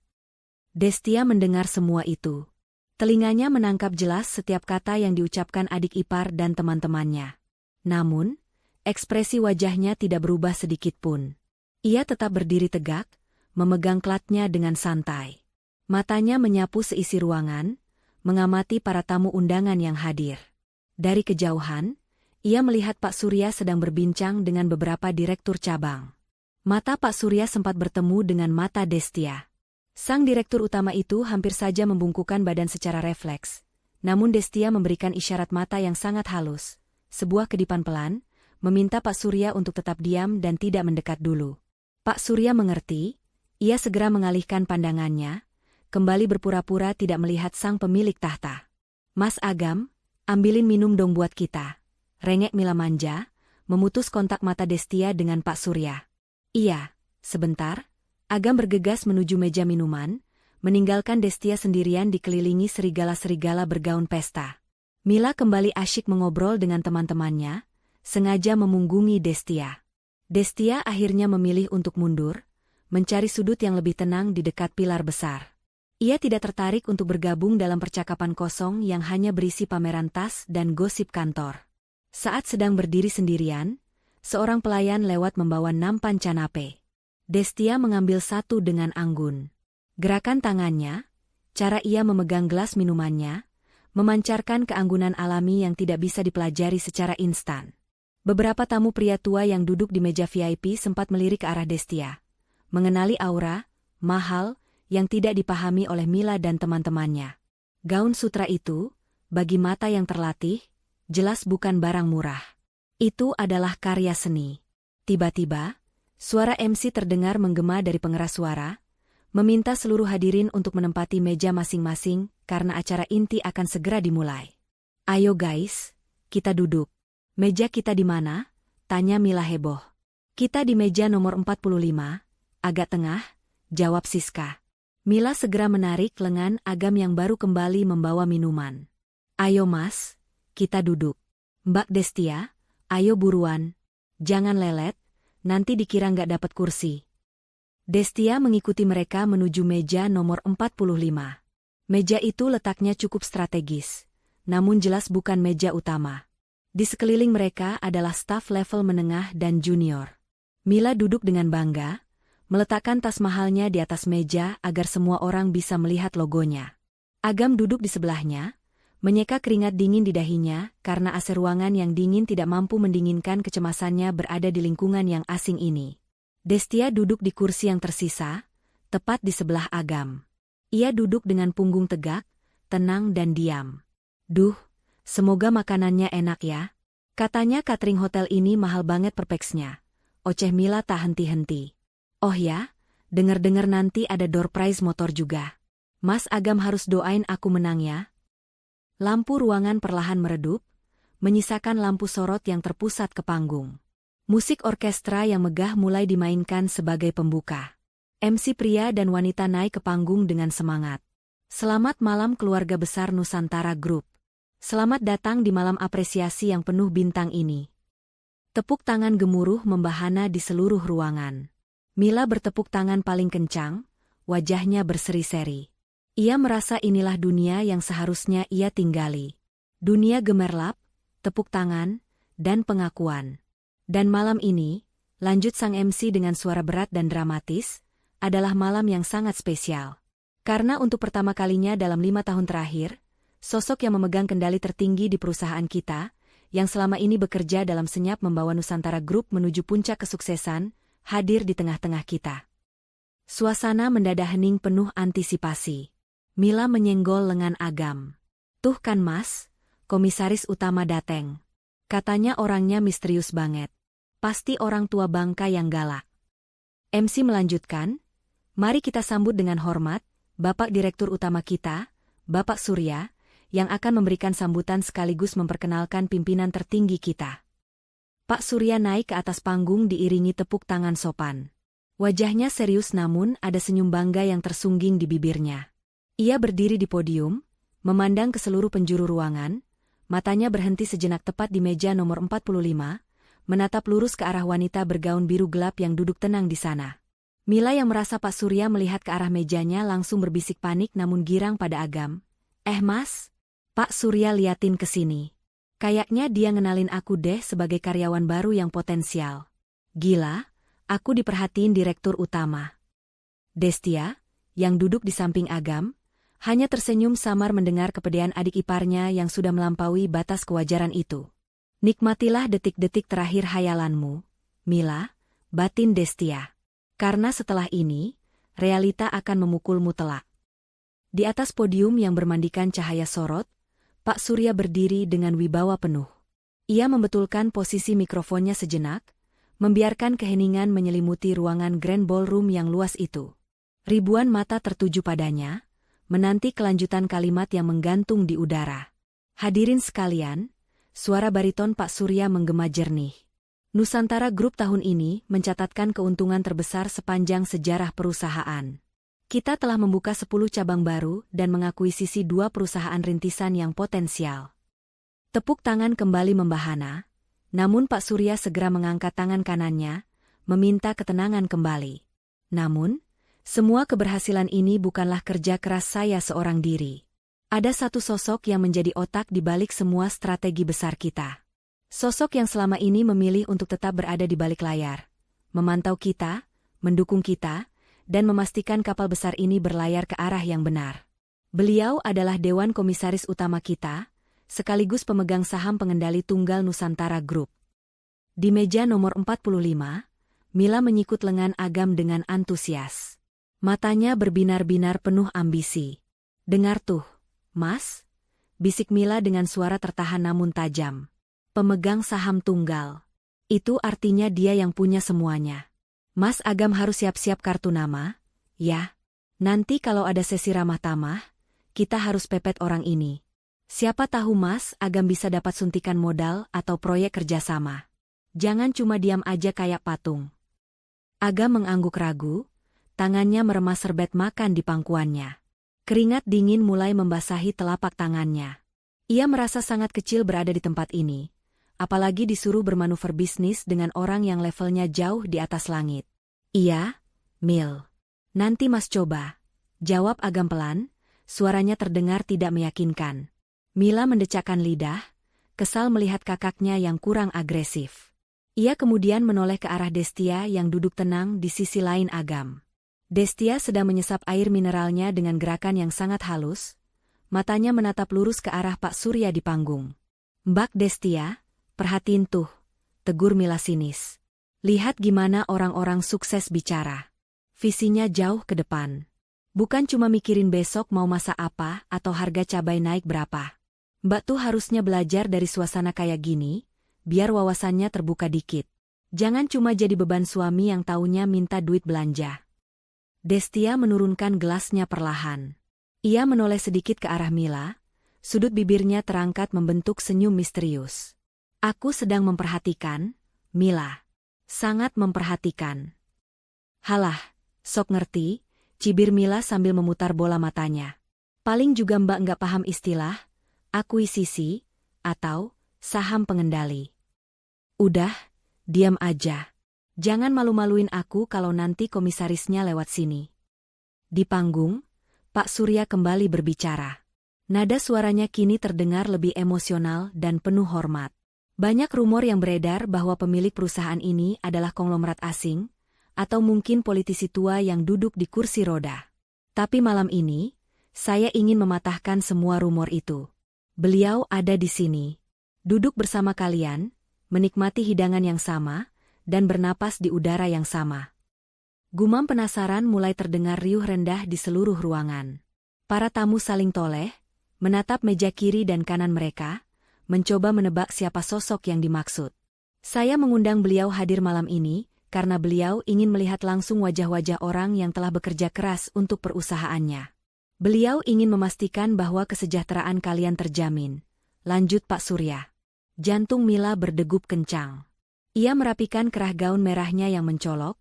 Destia mendengar semua itu. Telinganya menangkap jelas setiap kata yang diucapkan adik ipar dan teman-temannya. Namun, ekspresi wajahnya tidak berubah sedikit pun. Ia tetap berdiri tegak, memegang klatnya dengan santai. Matanya menyapu seisi ruangan, mengamati para tamu undangan yang hadir. Dari kejauhan, ia melihat Pak Surya sedang berbincang dengan beberapa direktur cabang. Mata Pak Surya sempat bertemu dengan mata Destia. Sang direktur utama itu hampir saja membungkukkan badan secara refleks. Namun Destia memberikan isyarat mata yang sangat halus, sebuah kedipan pelan, meminta Pak Surya untuk tetap diam dan tidak mendekat dulu. Pak Surya mengerti, ia segera mengalihkan pandangannya, kembali berpura-pura tidak melihat sang pemilik tahta. Mas Agam, ambilin minum dong buat kita. Rengek Mila manja, memutus kontak mata Destia dengan Pak Surya. Iya, sebentar. Agam bergegas menuju meja minuman, meninggalkan Destia sendirian dikelilingi serigala-serigala bergaun pesta. Mila kembali asyik mengobrol dengan teman-temannya, sengaja memunggungi Destia. Destia akhirnya memilih untuk mundur, mencari sudut yang lebih tenang di dekat pilar besar. Ia tidak tertarik untuk bergabung dalam percakapan kosong yang hanya berisi pameran tas dan gosip kantor. Saat sedang berdiri sendirian, seorang pelayan lewat membawa nampan canape. Destia mengambil satu dengan anggun. Gerakan tangannya, cara ia memegang gelas minumannya, memancarkan keanggunan alami yang tidak bisa dipelajari secara instan. Beberapa tamu pria tua yang duduk di meja VIP sempat melirik ke arah Destia, mengenali aura mahal yang tidak dipahami oleh Mila dan teman-temannya. Gaun sutra itu, bagi mata yang terlatih, jelas bukan barang murah. Itu adalah karya seni. Tiba-tiba, suara MC terdengar menggema dari pengeras suara, meminta seluruh hadirin untuk menempati meja masing-masing karena acara inti akan segera dimulai. Ayo guys, kita duduk. Meja kita di mana? Tanya Mila heboh. Kita di meja nomor 45, agak tengah, jawab Siska. Mila segera menarik lengan Agam yang baru kembali membawa minuman. Ayo mas, kita duduk. Mbak Destia, ayo buruan. Jangan lelet, nanti dikira nggak dapat kursi. Destia mengikuti mereka menuju meja nomor 45. Meja itu letaknya cukup strategis, namun jelas bukan meja utama. Di sekeliling mereka adalah staf level menengah dan junior. Mila duduk dengan bangga, meletakkan tas mahalnya di atas meja agar semua orang bisa melihat logonya. Agam duduk di sebelahnya, menyeka keringat dingin di dahinya karena AC ruangan yang dingin tidak mampu mendinginkan kecemasannya berada di lingkungan yang asing ini. Destia duduk di kursi yang tersisa, tepat di sebelah Agam. Ia duduk dengan punggung tegak, tenang dan diam. Duh, semoga makanannya enak ya. Katanya catering hotel ini mahal banget per pax-nya. Oceh Mila tak henti-henti. Oh ya, dengar-dengar nanti ada door prize motor juga. Mas Agam harus doain aku menang ya. Lampu ruangan perlahan meredup, menyisakan lampu sorot yang terpusat ke panggung. Musik orkestra yang megah mulai dimainkan sebagai pembuka. MC pria dan wanita naik ke panggung dengan semangat. Selamat malam keluarga besar Nusantara Group. Selamat datang di malam apresiasi yang penuh bintang ini. Tepuk tangan gemuruh membahana di seluruh ruangan. Mila bertepuk tangan paling kencang, wajahnya berseri-seri. Ia merasa inilah dunia yang seharusnya ia tinggali. Dunia gemerlap, tepuk tangan, dan pengakuan. Dan malam ini, lanjut sang MC dengan suara berat dan dramatis, adalah malam yang sangat spesial. Karena untuk pertama kalinya dalam 5 tahun terakhir, sosok yang memegang kendali tertinggi di perusahaan kita, yang selama ini bekerja dalam senyap membawa Nusantara Group menuju puncak kesuksesan, hadir di tengah-tengah kita. Suasana mendadak hening penuh antisipasi. Mila menyenggol lengan Agam. "Tuh kan Mas, komisaris utama dateng. Katanya orangnya misterius banget. Pasti orang tua bangka yang galak." MC melanjutkan, "Mari kita sambut dengan hormat, Bapak Direktur Utama kita, Bapak Surya, yang akan memberikan sambutan sekaligus memperkenalkan pimpinan tertinggi kita." Pak Surya naik ke atas panggung diiringi tepuk tangan sopan. Wajahnya serius namun ada senyum bangga yang tersungging di bibirnya. Ia berdiri di podium, memandang ke seluruh penjuru ruangan, matanya berhenti sejenak tepat di meja nomor 45, menatap lurus ke arah wanita bergaun biru gelap yang duduk tenang di sana. Mila yang merasa Pak Surya melihat ke arah mejanya langsung berbisik panik namun girang pada Agam. Mas, Pak Surya liatin ke sini. Kayaknya dia ngenalin aku deh sebagai karyawan baru yang potensial. Gila, aku diperhatiin direktur utama." Destia, yang duduk di samping Agam, hanya tersenyum samar mendengar kepedean adik iparnya yang sudah melampaui batas kewajaran itu. "Nikmatilah detik-detik terakhir hayalanmu, Mila," batin Destia. "Karena setelah ini, realita akan memukulmu telak." Di atas podium yang bermandikan cahaya sorot, Pak Surya berdiri dengan wibawa penuh. Ia membetulkan posisi mikrofonnya sejenak, membiarkan keheningan menyelimuti ruangan Grand Ballroom yang luas itu. Ribuan mata tertuju padanya, menanti kelanjutan kalimat yang menggantung di udara. "Hadirin sekalian," suara bariton Pak Surya menggema jernih. "Nusantara Group tahun ini mencatatkan keuntungan terbesar sepanjang sejarah perusahaan. Kita telah membuka 10 cabang baru dan mengakuisisi 2 perusahaan rintisan yang potensial." Tepuk tangan kembali membahana, namun Pak Surya segera mengangkat tangan kanannya, meminta ketenangan kembali. "Namun, semua keberhasilan ini bukanlah kerja keras saya seorang diri. Ada satu sosok yang menjadi otak di balik semua strategi besar kita. Sosok yang selama ini memilih untuk tetap berada di balik layar, memantau kita, mendukung kita, dan memastikan kapal besar ini berlayar ke arah yang benar. Beliau adalah Dewan Komisaris Utama kita, sekaligus pemegang saham pengendali tunggal Nusantara Group." Di meja nomor 45, Mila menyikut lengan Agam dengan antusias. Matanya berbinar-binar penuh ambisi. "Dengar tuh, Mas," bisik Mila dengan suara tertahan namun tajam. "Pemegang saham tunggal. Itu artinya dia yang punya semuanya. Mas Agam harus siap-siap kartu nama, ya. Nanti kalau ada sesi ramah tamah, kita harus pepet orang ini. Siapa tahu Mas Agam bisa dapat suntikan modal atau proyek kerjasama. Jangan cuma diam aja kayak patung." Agam mengangguk ragu, tangannya meremas serbet makan di pangkuannya. Keringat dingin mulai membasahi telapak tangannya. Ia merasa sangat kecil berada di tempat ini, apalagi disuruh bermanuver bisnis dengan orang yang levelnya jauh di atas langit. "Iya, Mil. Nanti Mas coba," jawab Agam pelan, suaranya terdengar tidak meyakinkan. Mila mendecakkan lidah, kesal melihat kakaknya yang kurang agresif. Ia kemudian menoleh ke arah Destia yang duduk tenang di sisi lain Agam. Destia sedang menyesap air mineralnya dengan gerakan yang sangat halus, matanya menatap lurus ke arah Pak Surya di panggung. "Mbak Destia, perhatiin tuh," tegur Mila sinis. "Lihat gimana orang-orang sukses bicara. Visinya jauh ke depan. Bukan cuma mikirin besok mau masak apa atau harga cabai naik berapa. Mbak tuh harusnya belajar dari suasana kayak gini, biar wawasannya terbuka dikit. Jangan cuma jadi beban suami yang taunya minta duit belanja." Destia menurunkan gelasnya perlahan. Ia menoleh sedikit ke arah Mila, sudut bibirnya terangkat membentuk senyum misterius. "Aku sedang memperhatikan, Mila. Sangat memperhatikan." "Halah, sok ngerti," cibir Mila sambil memutar bola matanya. "Paling juga Mbak nggak paham istilah akuisisi atau saham pengendali. Udah, diam aja. Jangan malu-maluin aku kalau nanti komisarisnya lewat sini." Di panggung, Pak Surya kembali berbicara. Nada suaranya kini terdengar lebih emosional dan penuh hormat. Banyak rumor yang beredar bahwa pemilik perusahaan ini adalah konglomerat asing, atau mungkin politisi tua yang duduk di kursi roda. Tapi malam ini, saya ingin mematahkan semua rumor itu. Beliau ada di sini. Duduk bersama kalian, menikmati hidangan yang sama, dan bernapas di udara yang sama. Gumam penasaran mulai terdengar riuh rendah di seluruh ruangan. Para tamu saling toleh, menatap meja kiri dan kanan mereka, mencoba menebak siapa sosok yang dimaksud. Saya mengundang beliau hadir malam ini, karena beliau ingin melihat langsung wajah-wajah orang yang telah bekerja keras untuk perusahaannya. Beliau ingin memastikan bahwa kesejahteraan kalian terjamin. Lanjut Pak Surya. Jantung Mila berdegup kencang. Ia merapikan kerah gaun merahnya yang mencolok,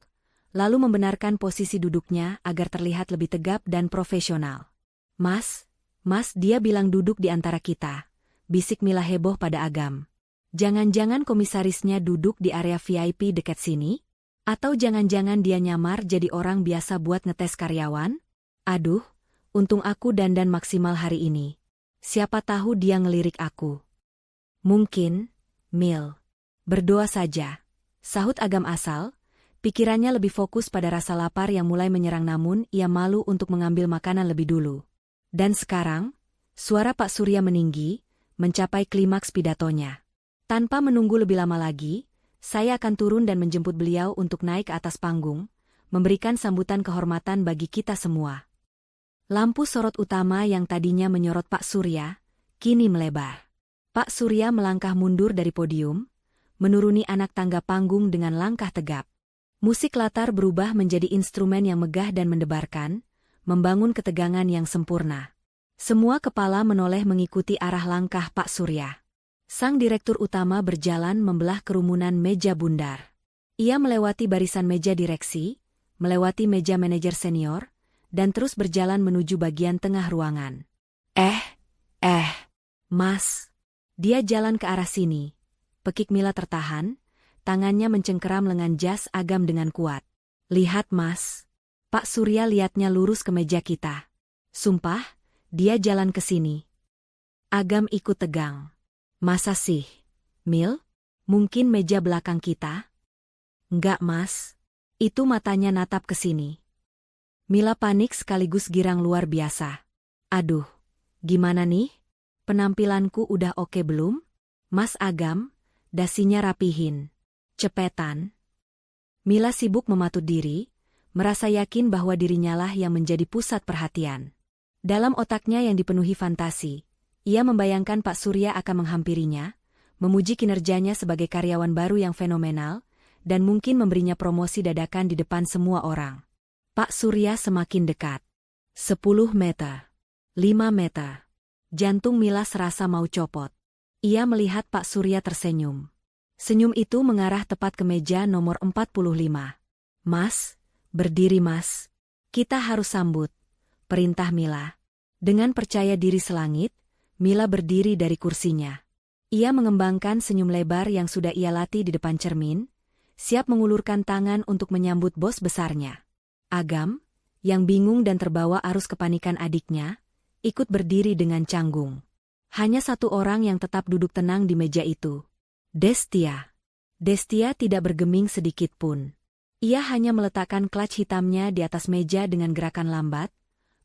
lalu membenarkan posisi duduknya agar terlihat lebih tegap dan profesional. Mas, dia bilang duduk di antara kita. Bisik Mila heboh pada Agam. Jangan-jangan komisarisnya duduk di area VIP dekat sini? Atau jangan-jangan dia nyamar jadi orang biasa buat ngetes karyawan? Aduh, untung aku dandan maksimal hari ini. Siapa tahu dia ngelirik aku. Mungkin, Mil. Berdoa saja. Sahut Agam asal, pikirannya lebih fokus pada rasa lapar yang mulai menyerang namun ia malu untuk mengambil makanan lebih dulu. Dan sekarang, suara Pak Surya meninggi, mencapai klimaks pidatonya. Tanpa menunggu lebih lama lagi, saya akan turun dan menjemput beliau untuk naik ke atas panggung, memberikan sambutan kehormatan bagi kita semua. Lampu sorot utama yang tadinya menyorot Pak Surya, kini melebar. Pak Surya melangkah mundur dari podium, menuruni anak tangga panggung dengan langkah tegap. Musik latar berubah menjadi instrumen yang megah dan mendebarkan, membangun ketegangan yang sempurna. Semua kepala menoleh mengikuti arah langkah Pak Surya. Sang direktur utama berjalan membelah kerumunan meja bundar. Ia melewati barisan meja direksi, melewati meja manajer senior, dan terus berjalan menuju bagian tengah ruangan. Mas. Dia jalan ke arah sini. Pekik Mila tertahan, tangannya mencengkeram lengan jas Agam dengan kuat. Lihat Mas. Pak Surya lihatnya lurus ke meja kita. Sumpah, dia jalan ke sini. Agam ikut tegang. Masa sih? Mil? Mungkin meja belakang kita? Enggak Mas. Itu matanya natap ke sini. Mila panik sekaligus girang luar biasa. Aduh, gimana nih? Penampilanku udah oke belum? Mas Agam, dasinya rapihin. Cepetan. Mila sibuk mematut diri, merasa yakin bahwa dirinya lah yang menjadi pusat perhatian. Dalam otaknya yang dipenuhi fantasi, ia membayangkan Pak Surya akan menghampirinya, memuji kinerjanya sebagai karyawan baru yang fenomenal, dan mungkin memberinya promosi dadakan di depan semua orang. Pak Surya semakin dekat. 10 meter. 5 meter. Jantung Mila serasa mau copot. Ia melihat Pak Surya tersenyum. Senyum itu mengarah tepat ke meja nomor 45. Mas, berdiri Mas. Kita harus sambut. Perintah Mila. Dengan percaya diri selangit, Mila berdiri dari kursinya. Ia mengembangkan senyum lebar yang sudah ia latih di depan cermin, siap mengulurkan tangan untuk menyambut bos besarnya. Agam, yang bingung dan terbawa arus kepanikan adiknya, ikut berdiri dengan canggung. Hanya satu orang yang tetap duduk tenang di meja itu. Destia. Destia tidak bergeming sedikit pun. Ia hanya meletakkan clutch hitamnya di atas meja dengan gerakan lambat,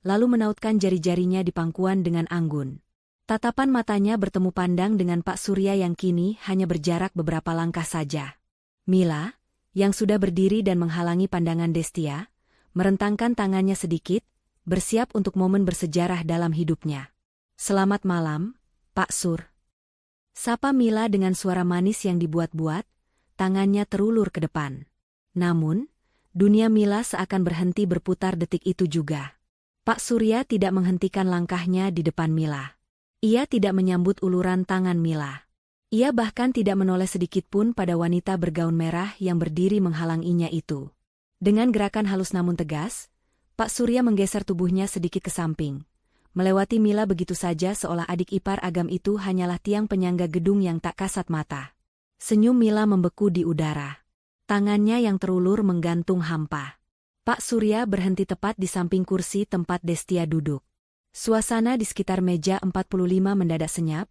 lalu menautkan jari-jarinya di pangkuan dengan anggun. Tatapan matanya bertemu pandang dengan Pak Surya yang kini hanya berjarak beberapa langkah saja. Mila, yang sudah berdiri dan menghalangi pandangan Destia, merentangkan tangannya sedikit, bersiap untuk momen bersejarah dalam hidupnya. Selamat malam, Pak Sur. Sapa Mila dengan suara manis yang dibuat-buat, tangannya terulur ke depan. Namun, dunia Mila seakan berhenti berputar detik itu juga. Pak Surya tidak menghentikan langkahnya di depan Mila. Ia tidak menyambut uluran tangan Mila. Ia bahkan tidak menoleh sedikitpun pada wanita bergaun merah yang berdiri menghalanginya itu. Dengan gerakan halus namun tegas, Pak Surya menggeser tubuhnya sedikit ke samping. Melewati Mila begitu saja seolah adik ipar Agam itu hanyalah tiang penyangga gedung yang tak kasat mata. Senyum Mila membeku di udara. Tangannya yang terulur menggantung hampa. Pak Surya berhenti tepat di samping kursi tempat Destia duduk. Suasana di sekitar meja 45 mendadak senyap,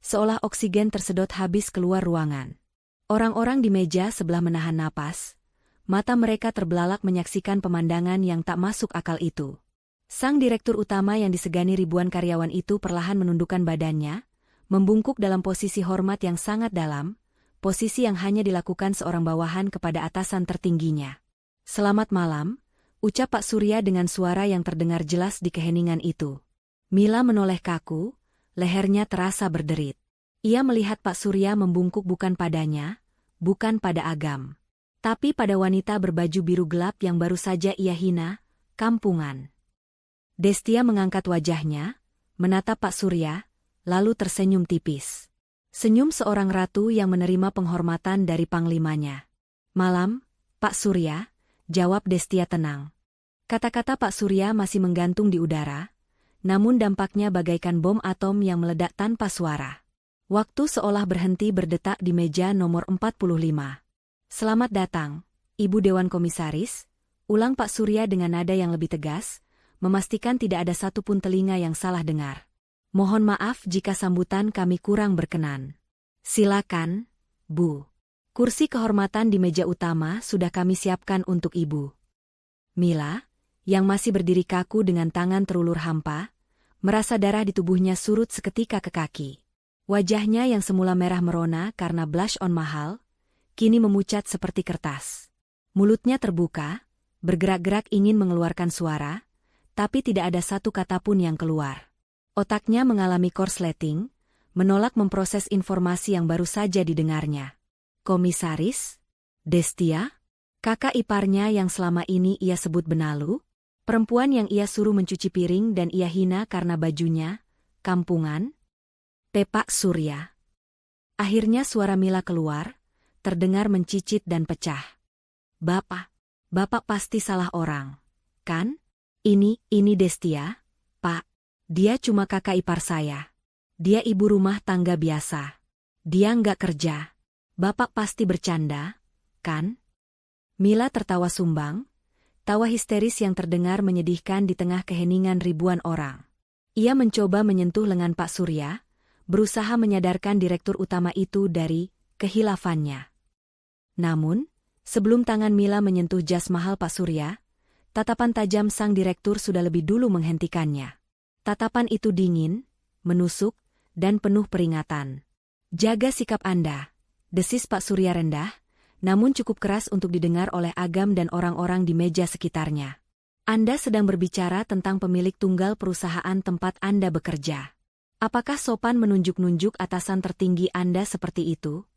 seolah oksigen tersedot habis keluar ruangan. Orang-orang di meja sebelah menahan napas, mata mereka terbelalak menyaksikan pemandangan yang tak masuk akal itu. Sang direktur utama yang disegani ribuan karyawan itu perlahan menundukkan badannya, membungkuk dalam posisi hormat yang sangat dalam, posisi yang hanya dilakukan seorang bawahan kepada atasan tertingginya. "Selamat malam," ucap Pak Surya dengan suara yang terdengar jelas di keheningan itu. Mila menoleh kaku, lehernya terasa berderit. Ia melihat Pak Surya membungkuk bukan padanya, bukan pada Agam, tapi pada wanita berbaju biru gelap yang baru saja ia hina, kampungan. Destia mengangkat wajahnya, menatap Pak Surya, lalu tersenyum tipis. Senyum seorang ratu yang menerima penghormatan dari panglimanya. "Malam, Pak Surya," jawab Destia tenang. Kata-kata Pak Surya masih menggantung di udara, namun dampaknya bagaikan bom atom yang meledak tanpa suara. Waktu seolah berhenti berdetak di meja nomor 45. "Selamat datang, Ibu Dewan Komisaris," ulang Pak Surya dengan nada yang lebih tegas, memastikan tidak ada satupun telinga yang salah dengar. "Mohon maaf jika sambutan kami kurang berkenan. Silakan, Bu. Kursi kehormatan di meja utama sudah kami siapkan untuk Ibu." Mila, yang masih berdiri kaku dengan tangan terulur hampa, merasa darah di tubuhnya surut seketika ke kaki. Wajahnya yang semula merah merona karena blush on mahal, kini memucat seperti kertas. Mulutnya terbuka, bergerak-gerak ingin mengeluarkan suara, tapi tidak ada satu kata pun yang keluar. Otaknya mengalami korsleting, menolak memproses informasi yang baru saja didengarnya. "Komisaris? Destia? Kakak iparnya yang selama ini ia sebut benalu? Perempuan yang ia suruh mencuci piring dan ia hina karena bajunya, kampungan?" "Pak Surya." Akhirnya suara Mila keluar, terdengar mencicit dan pecah. Bapak pasti salah orang, kan? Ini Destia, Pak. Dia cuma kakak ipar saya. Dia ibu rumah tangga biasa. Dia nggak kerja. Bapak pasti bercanda, kan?" Mila tertawa sumbang, tawa histeris yang terdengar menyedihkan di tengah keheningan ribuan orang. Ia mencoba menyentuh lengan Pak Surya, berusaha menyadarkan direktur utama itu dari kehilafannya. Namun, sebelum tangan Mila menyentuh jas mahal Pak Surya, tatapan tajam sang direktur sudah lebih dulu menghentikannya. Tatapan itu dingin, menusuk, dan penuh peringatan. "Jaga sikap Anda," desis Pak Surya rendah, namun cukup keras untuk didengar oleh Agam dan orang-orang di meja sekitarnya. "Anda sedang berbicara tentang pemilik tunggal perusahaan tempat Anda bekerja. Apakah sopan menunjuk-nunjuk atasan tertinggi Anda seperti itu?"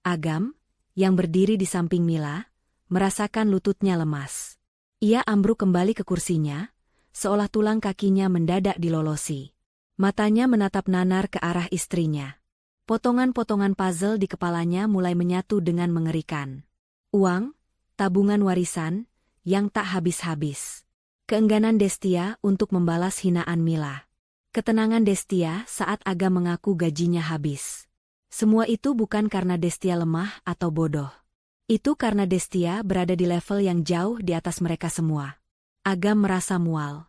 Agam, yang berdiri di samping Mila, merasakan lututnya lemas. Ia ambruk kembali ke kursinya, seolah tulang kakinya mendadak dilolosi. Matanya menatap nanar ke arah istrinya. Potongan-potongan puzzle di kepalanya mulai menyatu dengan mengerikan. Uang, tabungan warisan, yang tak habis-habis. Keengganan Destia untuk membalas hinaan Mila. Ketenangan Destia saat Agam mengaku gajinya habis. Semua itu bukan karena Destia lemah atau bodoh. Itu karena Destia berada di level yang jauh di atas mereka semua. Agam merasa mual.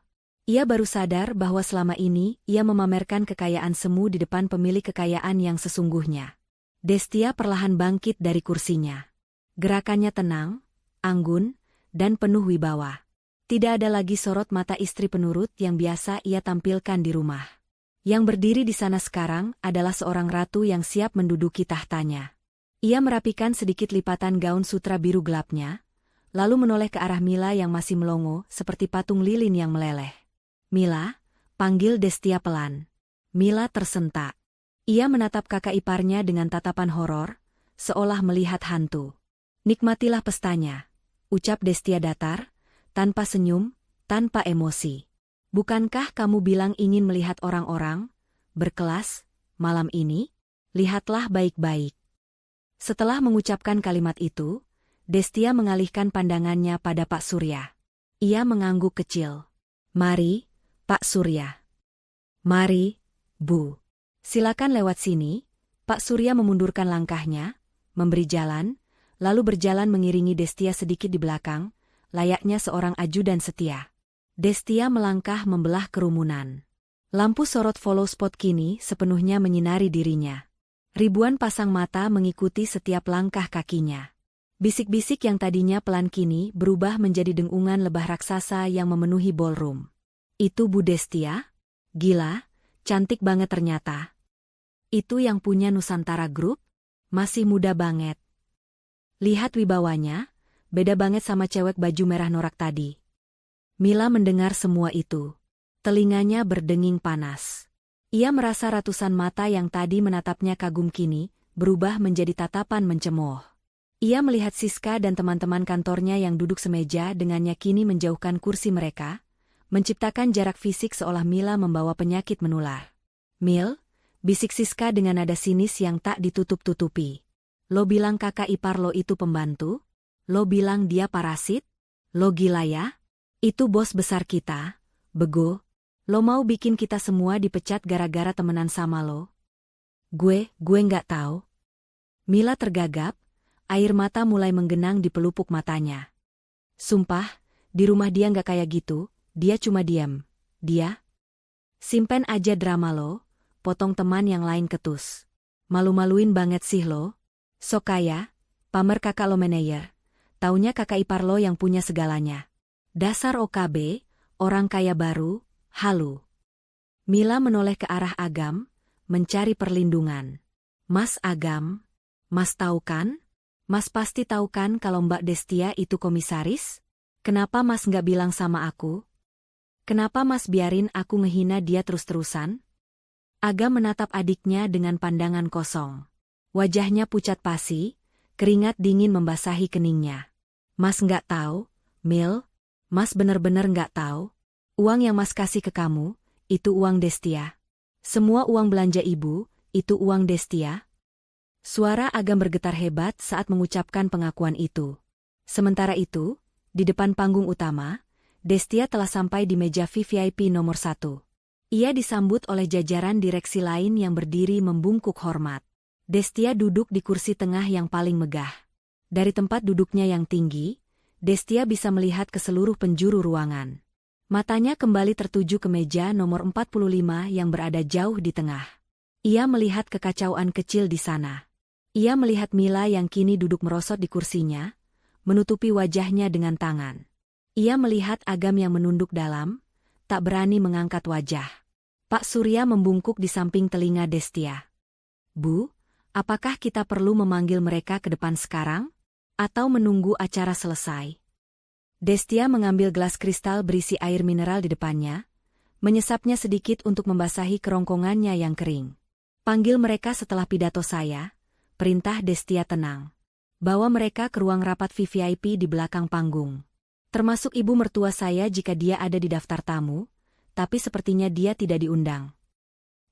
Ia baru sadar bahwa selama ini ia memamerkan kekayaan semu di depan pemilik kekayaan yang sesungguhnya. Destia perlahan bangkit dari kursinya. Gerakannya tenang, anggun, dan penuh wibawa. Tidak ada lagi sorot mata istri penurut yang biasa ia tampilkan di rumah. Yang berdiri di sana sekarang adalah seorang ratu yang siap menduduki tahtanya. Ia merapikan sedikit lipatan gaun sutra biru gelapnya, lalu menoleh ke arah Mila yang masih melongo seperti patung lilin yang meleleh. "Mila," panggil Destia pelan. Mila tersentak. Ia menatap kakak iparnya dengan tatapan horor, seolah melihat hantu. "Nikmatilah pestanya," ucap Destia datar, tanpa senyum, tanpa emosi. "Bukankah kamu bilang ingin melihat orang-orang berkelas malam ini? Lihatlah baik-baik." Setelah mengucapkan kalimat itu, Destia mengalihkan pandangannya pada Pak Surya. Ia mengangguk kecil. "Mari, Pak Surya." "Mari, Bu." "Silakan lewat sini." Pak Surya memundurkan langkahnya, memberi jalan, lalu berjalan mengiringi Destia sedikit di belakang, layaknya seorang ajudan setia. Destia melangkah membelah kerumunan. Lampu sorot follow spot kini sepenuhnya menyinari dirinya. Ribuan pasang mata mengikuti setiap langkah kakinya. Bisik-bisik yang tadinya pelan kini berubah menjadi dengungan lebah raksasa yang memenuhi ballroom. Itu Bu Destia? Gila, cantik banget ternyata. Itu yang punya Nusantara Group? Masih muda banget. Lihat wibawanya, beda banget sama cewek baju merah norak tadi. Mila mendengar semua itu. Telinganya berdenging panas. Ia merasa ratusan mata yang tadi menatapnya kagum kini berubah menjadi tatapan mencemooh. Ia melihat Siska dan teman-teman kantornya yang duduk semeja dengannya kini menjauhkan kursi mereka, menciptakan jarak fisik seolah Mila membawa penyakit menular. "Mil," bisik Siska dengan nada sinis yang tak ditutup-tutupi. "Lo bilang kakak ipar lo itu pembantu? Lo bilang dia parasit? Lo gila ya? Itu bos besar kita, bego. Lo mau bikin kita semua dipecat gara-gara temenan sama lo?" Gue nggak tahu." Mila tergagap, air mata mulai menggenang di pelupuk matanya. Sumpah, di rumah dia nggak kayak gitu, dia cuma diam. Dia? Simpen aja drama lo, potong teman yang lain ketus. Malu-maluin banget sih lo. Sok kaya, pamer kakak lo manajer. Taunya kakak ipar lo yang punya segalanya. Dasar OKB, orang kaya baru, halu. Mila menoleh ke arah Agam, mencari perlindungan. "Mas Agam, Mas tahu kan? Mas pasti tahu kan kalau Mbak Destia itu komisaris? Kenapa Mas nggak bilang sama aku? Kenapa Mas biarin aku ngehina dia terus-terusan?" Agam menatap adiknya dengan pandangan kosong. Wajahnya pucat pasi, keringat dingin membasahi keningnya. "Mas nggak tahu, Mil? Mas bener-bener nggak tahu? Uang yang Mas kasih ke kamu, itu uang Destia. Semua uang belanja ibu, itu uang Destia." Suara Agam bergetar hebat saat mengucapkan pengakuan itu. Sementara itu, di depan panggung utama, Destia telah sampai di meja VVIP nomor 1. Ia disambut oleh jajaran direksi lain yang berdiri membungkuk hormat. Destia duduk di kursi tengah yang paling megah. Dari tempat duduknya yang tinggi, Destia bisa melihat ke seluruh penjuru ruangan. Matanya kembali tertuju ke meja nomor 45 yang berada jauh di tengah. Ia melihat kekacauan kecil di sana. Ia melihat Mila yang kini duduk merosot di kursinya, menutupi wajahnya dengan tangan. Ia melihat Agam yang menunduk dalam, tak berani mengangkat wajah. Pak Surya membungkuk di samping telinga Destia. "Bu, apakah kita perlu memanggil mereka ke depan sekarang? Atau menunggu acara selesai?" Destia mengambil gelas kristal berisi air mineral di depannya, menyesapnya sedikit untuk membasahi kerongkongannya yang kering. "Panggil mereka setelah pidato saya," perintah Destia tenang. "Bawa mereka ke ruang rapat VVIP di belakang panggung. Termasuk ibu mertua saya jika dia ada di daftar tamu, tapi sepertinya dia tidak diundang."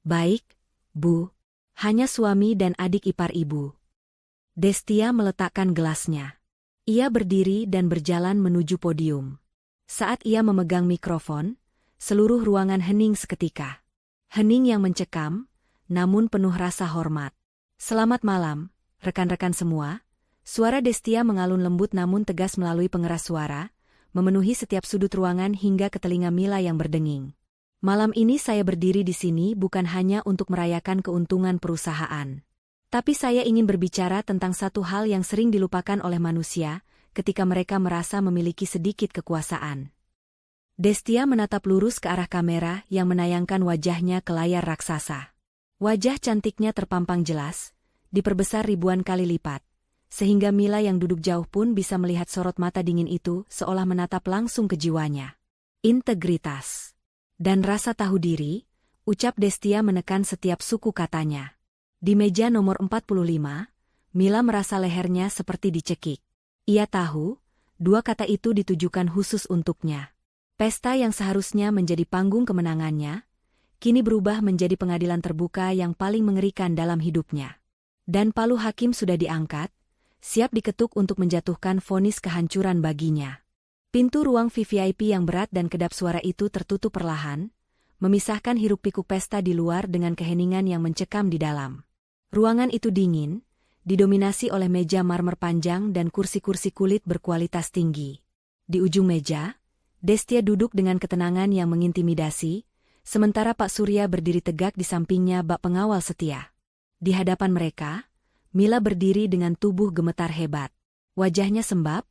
"Baik, Bu. Hanya suami dan adik ipar ibu." Destia meletakkan gelasnya. Ia berdiri dan berjalan menuju podium. Saat ia memegang mikrofon, seluruh ruangan hening seketika. Hening yang mencekam, namun penuh rasa hormat. "Selamat malam, rekan-rekan semua." Suara Destia mengalun lembut namun tegas melalui pengeras suara, memenuhi setiap sudut ruangan hingga ke telinga Mila yang berdenging. "Malam ini saya berdiri di sini bukan hanya untuk merayakan keuntungan perusahaan. Tapi saya ingin berbicara tentang satu hal yang sering dilupakan oleh manusia ketika mereka merasa memiliki sedikit kekuasaan." Destia menatap lurus ke arah kamera yang menayangkan wajahnya ke layar raksasa. Wajah cantiknya terpampang jelas, diperbesar ribuan kali lipat, sehingga Mila yang duduk jauh pun bisa melihat sorot mata dingin itu seolah menatap langsung ke jiwanya. "Integritas dan rasa tahu diri," ucap Destia menekan setiap suku katanya. Di meja nomor 45, Mila merasa lehernya seperti dicekik. Ia tahu, dua kata itu ditujukan khusus untuknya. Pesta yang seharusnya menjadi panggung kemenangannya, kini berubah menjadi pengadilan terbuka yang paling mengerikan dalam hidupnya. Dan palu hakim sudah diangkat, siap diketuk untuk menjatuhkan vonis kehancuran baginya. Pintu ruang VVIP yang berat dan kedap suara itu tertutup perlahan, memisahkan hiruk-pikuk pesta di luar dengan keheningan yang mencekam di dalam. Ruangan itu dingin, didominasi oleh meja marmer panjang dan kursi-kursi kulit berkualitas tinggi. Di ujung meja, Destia duduk dengan ketenangan yang mengintimidasi, sementara Pak Surya berdiri tegak di sampingnya bak pengawal setia. Di hadapan mereka, Mila berdiri dengan tubuh gemetar hebat. Wajahnya sembab,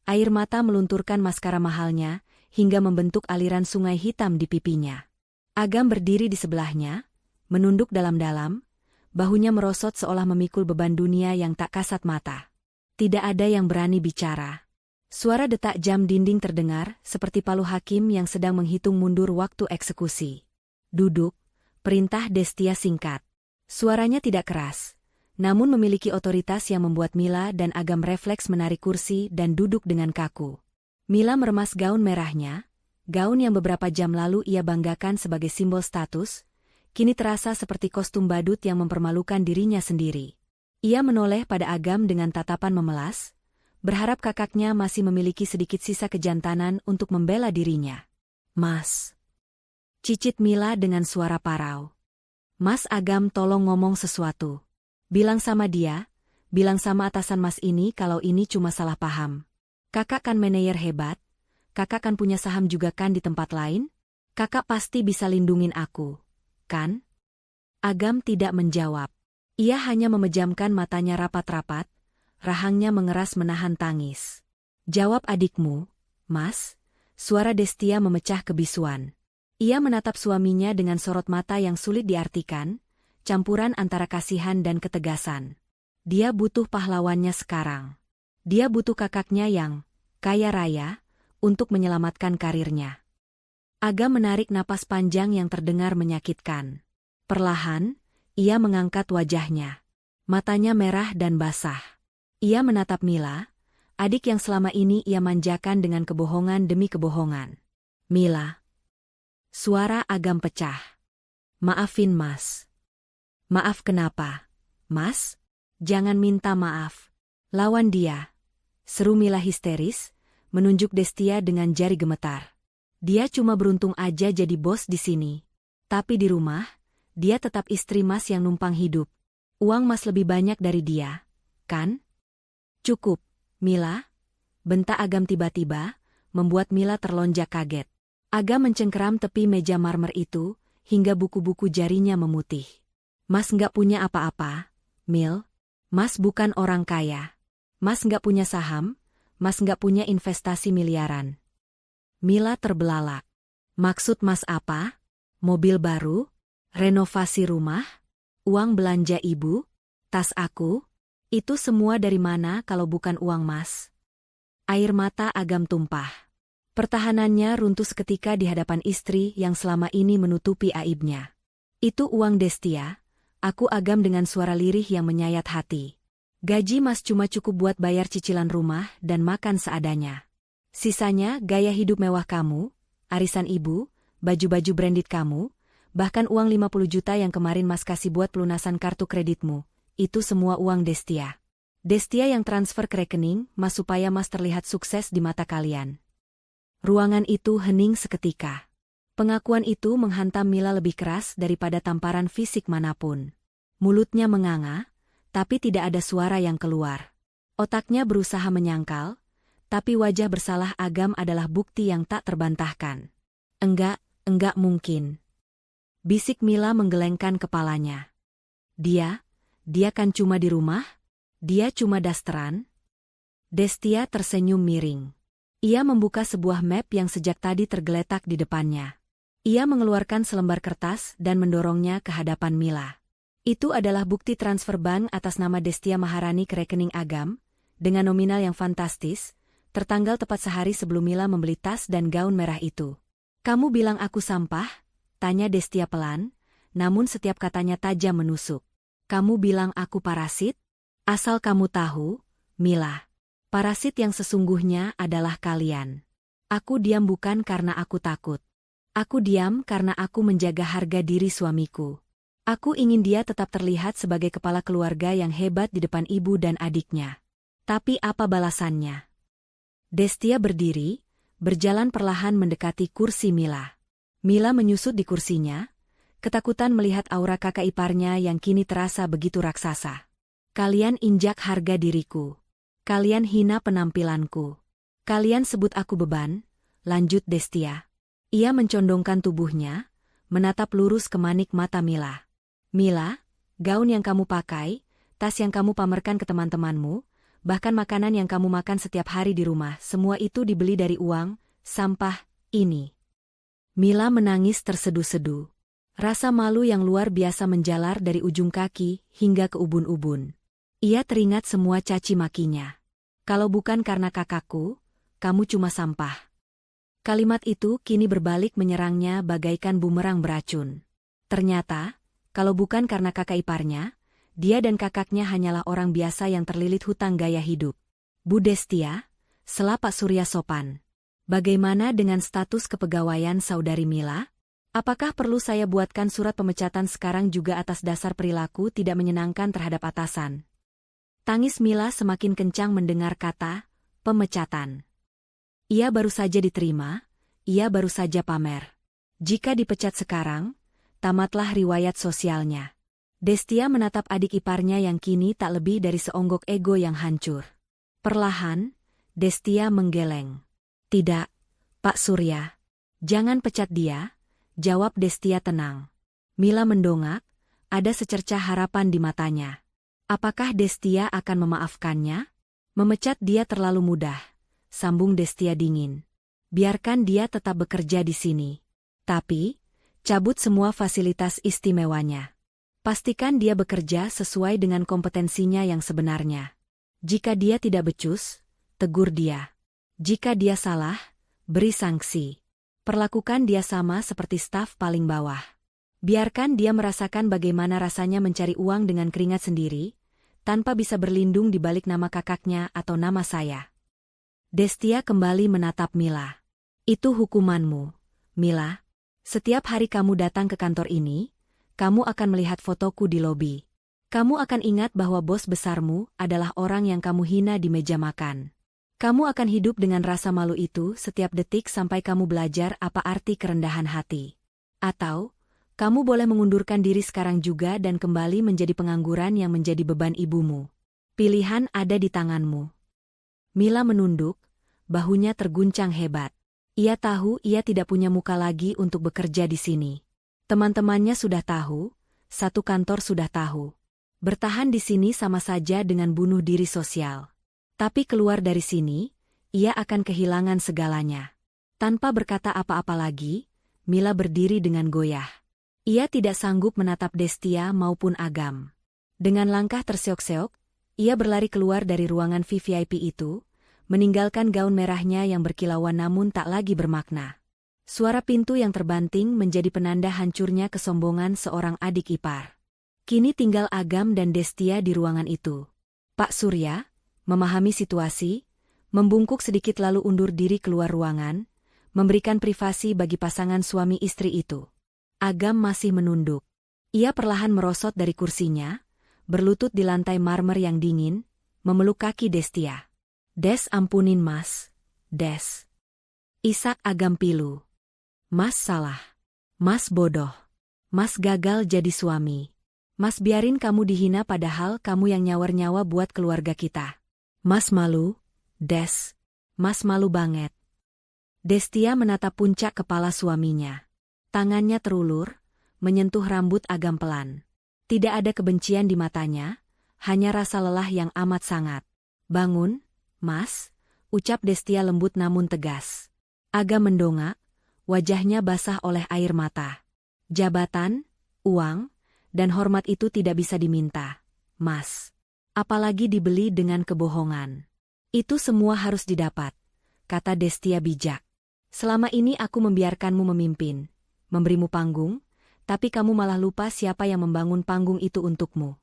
air mata melunturkan maskara mahalnya, hingga membentuk aliran sungai hitam di pipinya. Agam berdiri di sebelahnya, menunduk dalam-dalam, bahunya merosot seolah memikul beban dunia yang tak kasat mata. Tidak ada yang berani bicara. Suara detak jam dinding terdengar, seperti palu hakim yang sedang menghitung mundur waktu eksekusi. Duduk, perintah Destia singkat. Suaranya tidak keras, namun memiliki otoritas yang membuat Mila dan Agam refleks menarik kursi dan duduk dengan kaku. Mila meremas gaun merahnya, gaun yang beberapa jam lalu ia banggakan sebagai simbol status, kini terasa seperti kostum badut yang mempermalukan dirinya sendiri. Ia menoleh pada Agam dengan tatapan memelas, berharap kakaknya masih memiliki sedikit sisa kejantanan untuk membela dirinya. "Mas," cicit Mila dengan suara parau. "Mas Agam, tolong ngomong sesuatu. Bilang sama dia, bilang sama atasan Mas ini kalau ini cuma salah paham. Kakak kan manajer hebat, kakak kan punya saham juga kan di tempat lain? Kakak pasti bisa lindungin aku, kan?" Agam tidak menjawab. Ia hanya memejamkan matanya rapat-rapat, rahangnya mengeras menahan tangis. "Jawab adikmu, Mas," suara Destia memecah kebisuan. Ia menatap suaminya dengan sorot mata yang sulit diartikan, campuran antara kasihan dan ketegasan. Dia butuh pahlawannya sekarang. Dia butuh kakaknya yang kaya raya untuk menyelamatkan karirnya. Agam menarik napas panjang yang terdengar menyakitkan. Perlahan, ia mengangkat wajahnya. Matanya merah dan basah. Ia menatap Mila, adik yang selama ini ia manjakan dengan kebohongan demi kebohongan. "Mila." Suara Agam pecah. "Maafin Mas." "Maaf kenapa, Mas? Jangan minta maaf. Lawan dia," seru Mila histeris, menunjuk Destia dengan jari gemetar. "Dia cuma beruntung aja jadi bos di sini. Tapi di rumah, dia tetap istri Mas yang numpang hidup. Uang Mas lebih banyak dari dia, kan?" "Cukup, Mila," bentak Agam tiba-tiba, membuat Mila terlonjak kaget. Agam mencengkeram tepi meja marmer itu, hingga buku-buku jarinya memutih. "Mas nggak punya apa-apa, Mil. Mas bukan orang kaya. Mas nggak punya saham, Mas nggak punya investasi miliaran." Mila terbelalak. "Maksud Mas apa? Mobil baru? Renovasi rumah? Uang belanja ibu? Tas aku? Itu semua dari mana kalau bukan uang Mas?" Air mata Agam tumpah. Pertahanannya runtuh seketika di hadapan istri yang selama ini menutupi aibnya. "Itu uang Destia," aku Agam dengan suara lirih yang menyayat hati. "Gaji Mas cuma cukup buat bayar cicilan rumah dan makan seadanya. Sisanya gaya hidup mewah kamu, arisan ibu, baju-baju branded kamu, bahkan uang 50 juta yang kemarin Mas kasih buat pelunasan kartu kreditmu, itu semua uang Destia. Destia yang transfer ke rekening Mas supaya Mas terlihat sukses di mata kalian." Ruangan itu hening seketika. Pengakuan itu menghantam Mila lebih keras daripada tamparan fisik manapun. Mulutnya menganga, tapi tidak ada suara yang keluar. Otaknya berusaha menyangkal, tapi wajah bersalah Agam adalah bukti yang tak terbantahkan. Enggak mungkin." Bisik Mila menggelengkan kepalanya. Dia kan cuma di rumah? Dia cuma dasteran?" Destia tersenyum miring. Ia membuka sebuah map yang sejak tadi tergeletak di depannya. Ia mengeluarkan selembar kertas dan mendorongnya ke hadapan Mila. Itu adalah bukti transfer bank atas nama Destia Maharani ke rekening Agam, dengan nominal yang fantastis, tertanggal tepat sehari sebelum Mila membeli tas dan gaun merah itu. "Kamu bilang aku sampah?" tanya Destia pelan, namun setiap katanya tajam menusuk. "Kamu bilang aku parasit? Asal kamu tahu, Mila, parasit yang sesungguhnya adalah kalian. Aku diam bukan karena aku takut. Aku diam karena aku menjaga harga diri suamiku. Aku ingin dia tetap terlihat sebagai kepala keluarga yang hebat di depan ibu dan adiknya. Tapi apa balasannya?" Destia berdiri, berjalan perlahan mendekati kursi Mila. Mila menyusut di kursinya, ketakutan melihat aura kakak iparnya yang kini terasa begitu raksasa. "Kalian injak harga diriku. Kalian hina penampilanku. Kalian sebut aku beban, lanjut Destia. Ia mencondongkan tubuhnya, menatap lurus ke manik mata Mila. Mila, gaun yang kamu pakai, tas yang kamu pamerkan ke teman-temanmu, bahkan makanan yang kamu makan setiap hari di rumah, semua itu dibeli dari uang, sampah, ini. Mila menangis terseduh-seduh. Rasa malu yang luar biasa menjalar dari ujung kaki hingga ke ubun-ubun. Ia teringat semua caci makinya. Kalau bukan karena kakakku, kamu cuma sampah. Kalimat itu kini berbalik menyerangnya bagaikan bumerang beracun. Ternyata, kalau bukan karena kakak iparnya, dia dan kakaknya hanyalah orang biasa yang terlilit hutang gaya hidup. Bu Destia, sela Pak Surya sopan. Bagaimana dengan status kepegawaian saudari Mila? Apakah perlu saya buatkan surat pemecatan sekarang juga atas dasar perilaku tidak menyenangkan terhadap atasan? Tangis Mila semakin kencang mendengar kata pemecatan. Ia baru saja diterima, ia baru saja pamer. Jika dipecat sekarang, tamatlah riwayat sosialnya. Destia menatap adik iparnya yang kini tak lebih dari seonggok ego yang hancur. Perlahan, Destia menggeleng. Tidak, Pak Surya. Jangan pecat dia, jawab Destia tenang. Mila mendongak, ada secercah harapan di matanya. Apakah Destia akan memaafkannya? Memecat dia terlalu mudah, sambung Destia dingin. Biarkan dia tetap bekerja di sini. Tapi, cabut semua fasilitas istimewanya. Pastikan dia bekerja sesuai dengan kompetensinya yang sebenarnya. Jika dia tidak becus, tegur dia. Jika dia salah, beri sanksi. Perlakukan dia sama seperti staf paling bawah. Biarkan dia merasakan bagaimana rasanya mencari uang dengan keringat sendiri, tanpa bisa berlindung di balik nama kakaknya atau nama saya. Destia kembali menatap Mila. Itu hukumanmu, Mila. Setiap hari kamu datang ke kantor ini, kamu akan melihat fotoku di lobi. Kamu akan ingat bahwa bos besarmu adalah orang yang kamu hina di meja makan. Kamu akan hidup dengan rasa malu itu setiap detik sampai kamu belajar apa arti kerendahan hati. Atau, kamu boleh mengundurkan diri sekarang juga dan kembali menjadi pengangguran yang menjadi beban ibumu. Pilihan ada di tanganmu. Mila menunduk, bahunya terguncang hebat. Ia tahu ia tidak punya muka lagi untuk bekerja di sini. Teman-temannya sudah tahu, satu kantor sudah tahu. Bertahan di sini sama saja dengan bunuh diri sosial. Tapi keluar dari sini, ia akan kehilangan segalanya. Tanpa berkata apa-apa lagi, Mila berdiri dengan goyah. Ia tidak sanggup menatap Destia maupun Agam. Dengan langkah terseok-seok, ia berlari keluar dari ruangan VVIP itu, meninggalkan gaun merahnya yang berkilauan namun tak lagi bermakna. Suara pintu yang terbanting menjadi penanda hancurnya kesombongan seorang adik ipar. Kini tinggal Agam dan Destia di ruangan itu. Pak Surya, memahami situasi, membungkuk sedikit lalu undur diri keluar ruangan, memberikan privasi bagi pasangan suami istri itu. Agam masih menunduk. Ia perlahan merosot dari kursinya, berlutut di lantai marmer yang dingin, memeluk kaki Destia. Des, ampunin Mas. Des. Isak Agam pilu. Mas salah. Mas bodoh. Mas gagal jadi suami. Mas biarin kamu dihina padahal kamu yang nyawar-nyawa buat keluarga kita. Mas malu, Des. Mas malu banget. Destia menatap puncak kepala suaminya. Tangannya terulur, menyentuh rambut Agam pelan. Tidak ada kebencian di matanya, hanya rasa lelah yang amat sangat. Bangun, Mas, ucap Destia lembut namun tegas. Agam mendongak, wajahnya basah oleh air mata. Jabatan, uang, dan hormat itu tidak bisa diminta, Mas. Apalagi dibeli dengan kebohongan. Itu semua harus didapat, kata Destia bijak. Selama ini aku membiarkanmu memimpin, memberimu panggung, tapi kamu malah lupa siapa yang membangun panggung itu untukmu.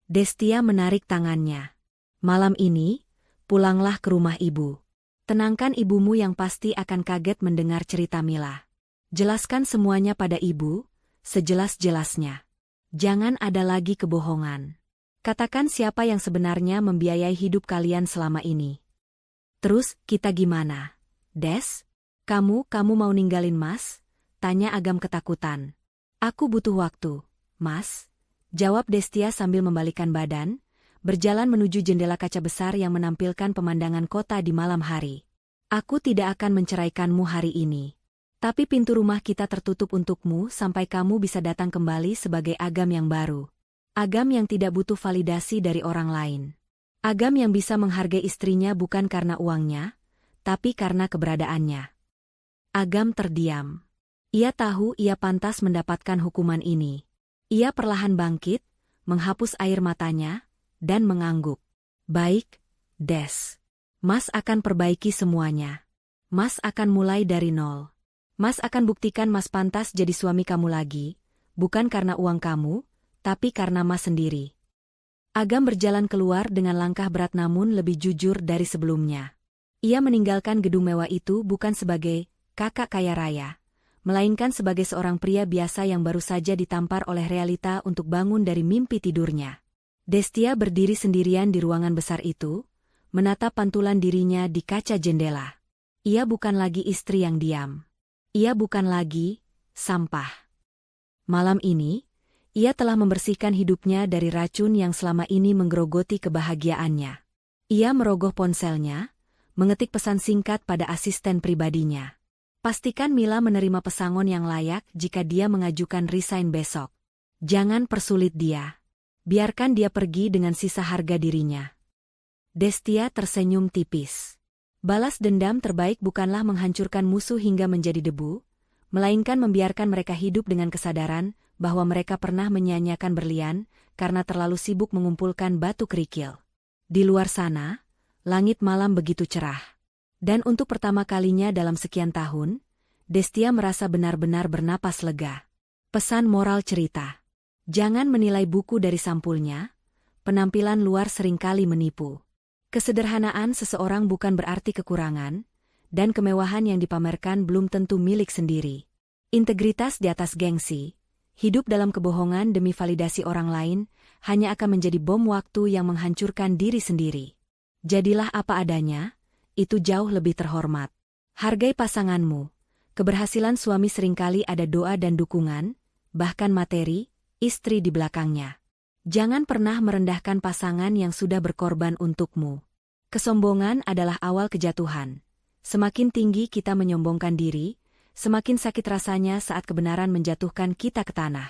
Destia menarik tangannya. Malam ini, pulanglah ke rumah ibu. Tenangkan ibumu yang pasti akan kaget mendengar cerita Mila. Jelaskan semuanya pada ibu, sejelas-jelasnya. Jangan ada lagi kebohongan. Katakan siapa yang sebenarnya membiayai hidup kalian selama ini. Terus, kita gimana? Des? Kamu mau ninggalin Mas? Tanya Agam ketakutan. Aku butuh waktu, Mas. Jawab Destia sambil membalikkan badan, berjalan menuju jendela kaca besar yang menampilkan pemandangan kota di malam hari. Aku tidak akan menceraikanmu hari ini. Tapi pintu rumah kita tertutup untukmu sampai kamu bisa datang kembali sebagai Agam yang baru. Agam yang tidak butuh validasi dari orang lain. Agam yang bisa menghargai istrinya bukan karena uangnya, tapi karena keberadaannya. Agam terdiam. Ia tahu ia pantas mendapatkan hukuman ini. Ia perlahan bangkit, menghapus air matanya, dan mengangguk. Baik, Des. Mas akan perbaiki semuanya. Mas akan mulai dari nol. Mas akan buktikan Mas pantas jadi suami kamu lagi, bukan karena uang kamu, tapi karena Mas sendiri. Agam berjalan keluar dengan langkah berat namun lebih jujur dari sebelumnya. Ia meninggalkan gedung mewah itu bukan sebagai kakak kaya raya, melainkan sebagai seorang pria biasa yang baru saja ditampar oleh realita untuk bangun dari mimpi tidurnya. Destia berdiri sendirian di ruangan besar itu, menatap pantulan dirinya di kaca jendela. Ia bukan lagi istri yang diam. Ia bukan lagi sampah. Malam ini, ia telah membersihkan hidupnya dari racun yang selama ini menggerogoti kebahagiaannya. Ia merogoh ponselnya, mengetik pesan singkat pada asisten pribadinya. Pastikan Mila menerima pesangon yang layak jika dia mengajukan resign besok. Jangan persulit dia. Biarkan dia pergi dengan sisa harga dirinya. Destia tersenyum tipis. Balas dendam terbaik bukanlah menghancurkan musuh hingga menjadi debu, melainkan membiarkan mereka hidup dengan kesadaran bahwa mereka pernah menyia-nyiakan berlian karena terlalu sibuk mengumpulkan batu kerikil. Di luar sana, langit malam begitu cerah. Dan untuk pertama kalinya dalam sekian tahun, Destia merasa benar-benar bernapas lega. Pesan moral cerita. Jangan menilai buku dari sampulnya, penampilan luar seringkali menipu. Kesederhanaan seseorang bukan berarti kekurangan, dan kemewahan yang dipamerkan belum tentu milik sendiri. Integritas di atas gengsi, hidup dalam kebohongan demi validasi orang lain, hanya akan menjadi bom waktu yang menghancurkan diri sendiri. Jadilah apa adanya, itu jauh lebih terhormat. Hargai pasanganmu. Keberhasilan suami seringkali ada doa dan dukungan, bahkan materi, istri di belakangnya. Jangan pernah merendahkan pasangan yang sudah berkorban untukmu. Kesombongan adalah awal kejatuhan. Semakin tinggi kita menyombongkan diri, semakin sakit rasanya saat kebenaran menjatuhkan kita ke tanah.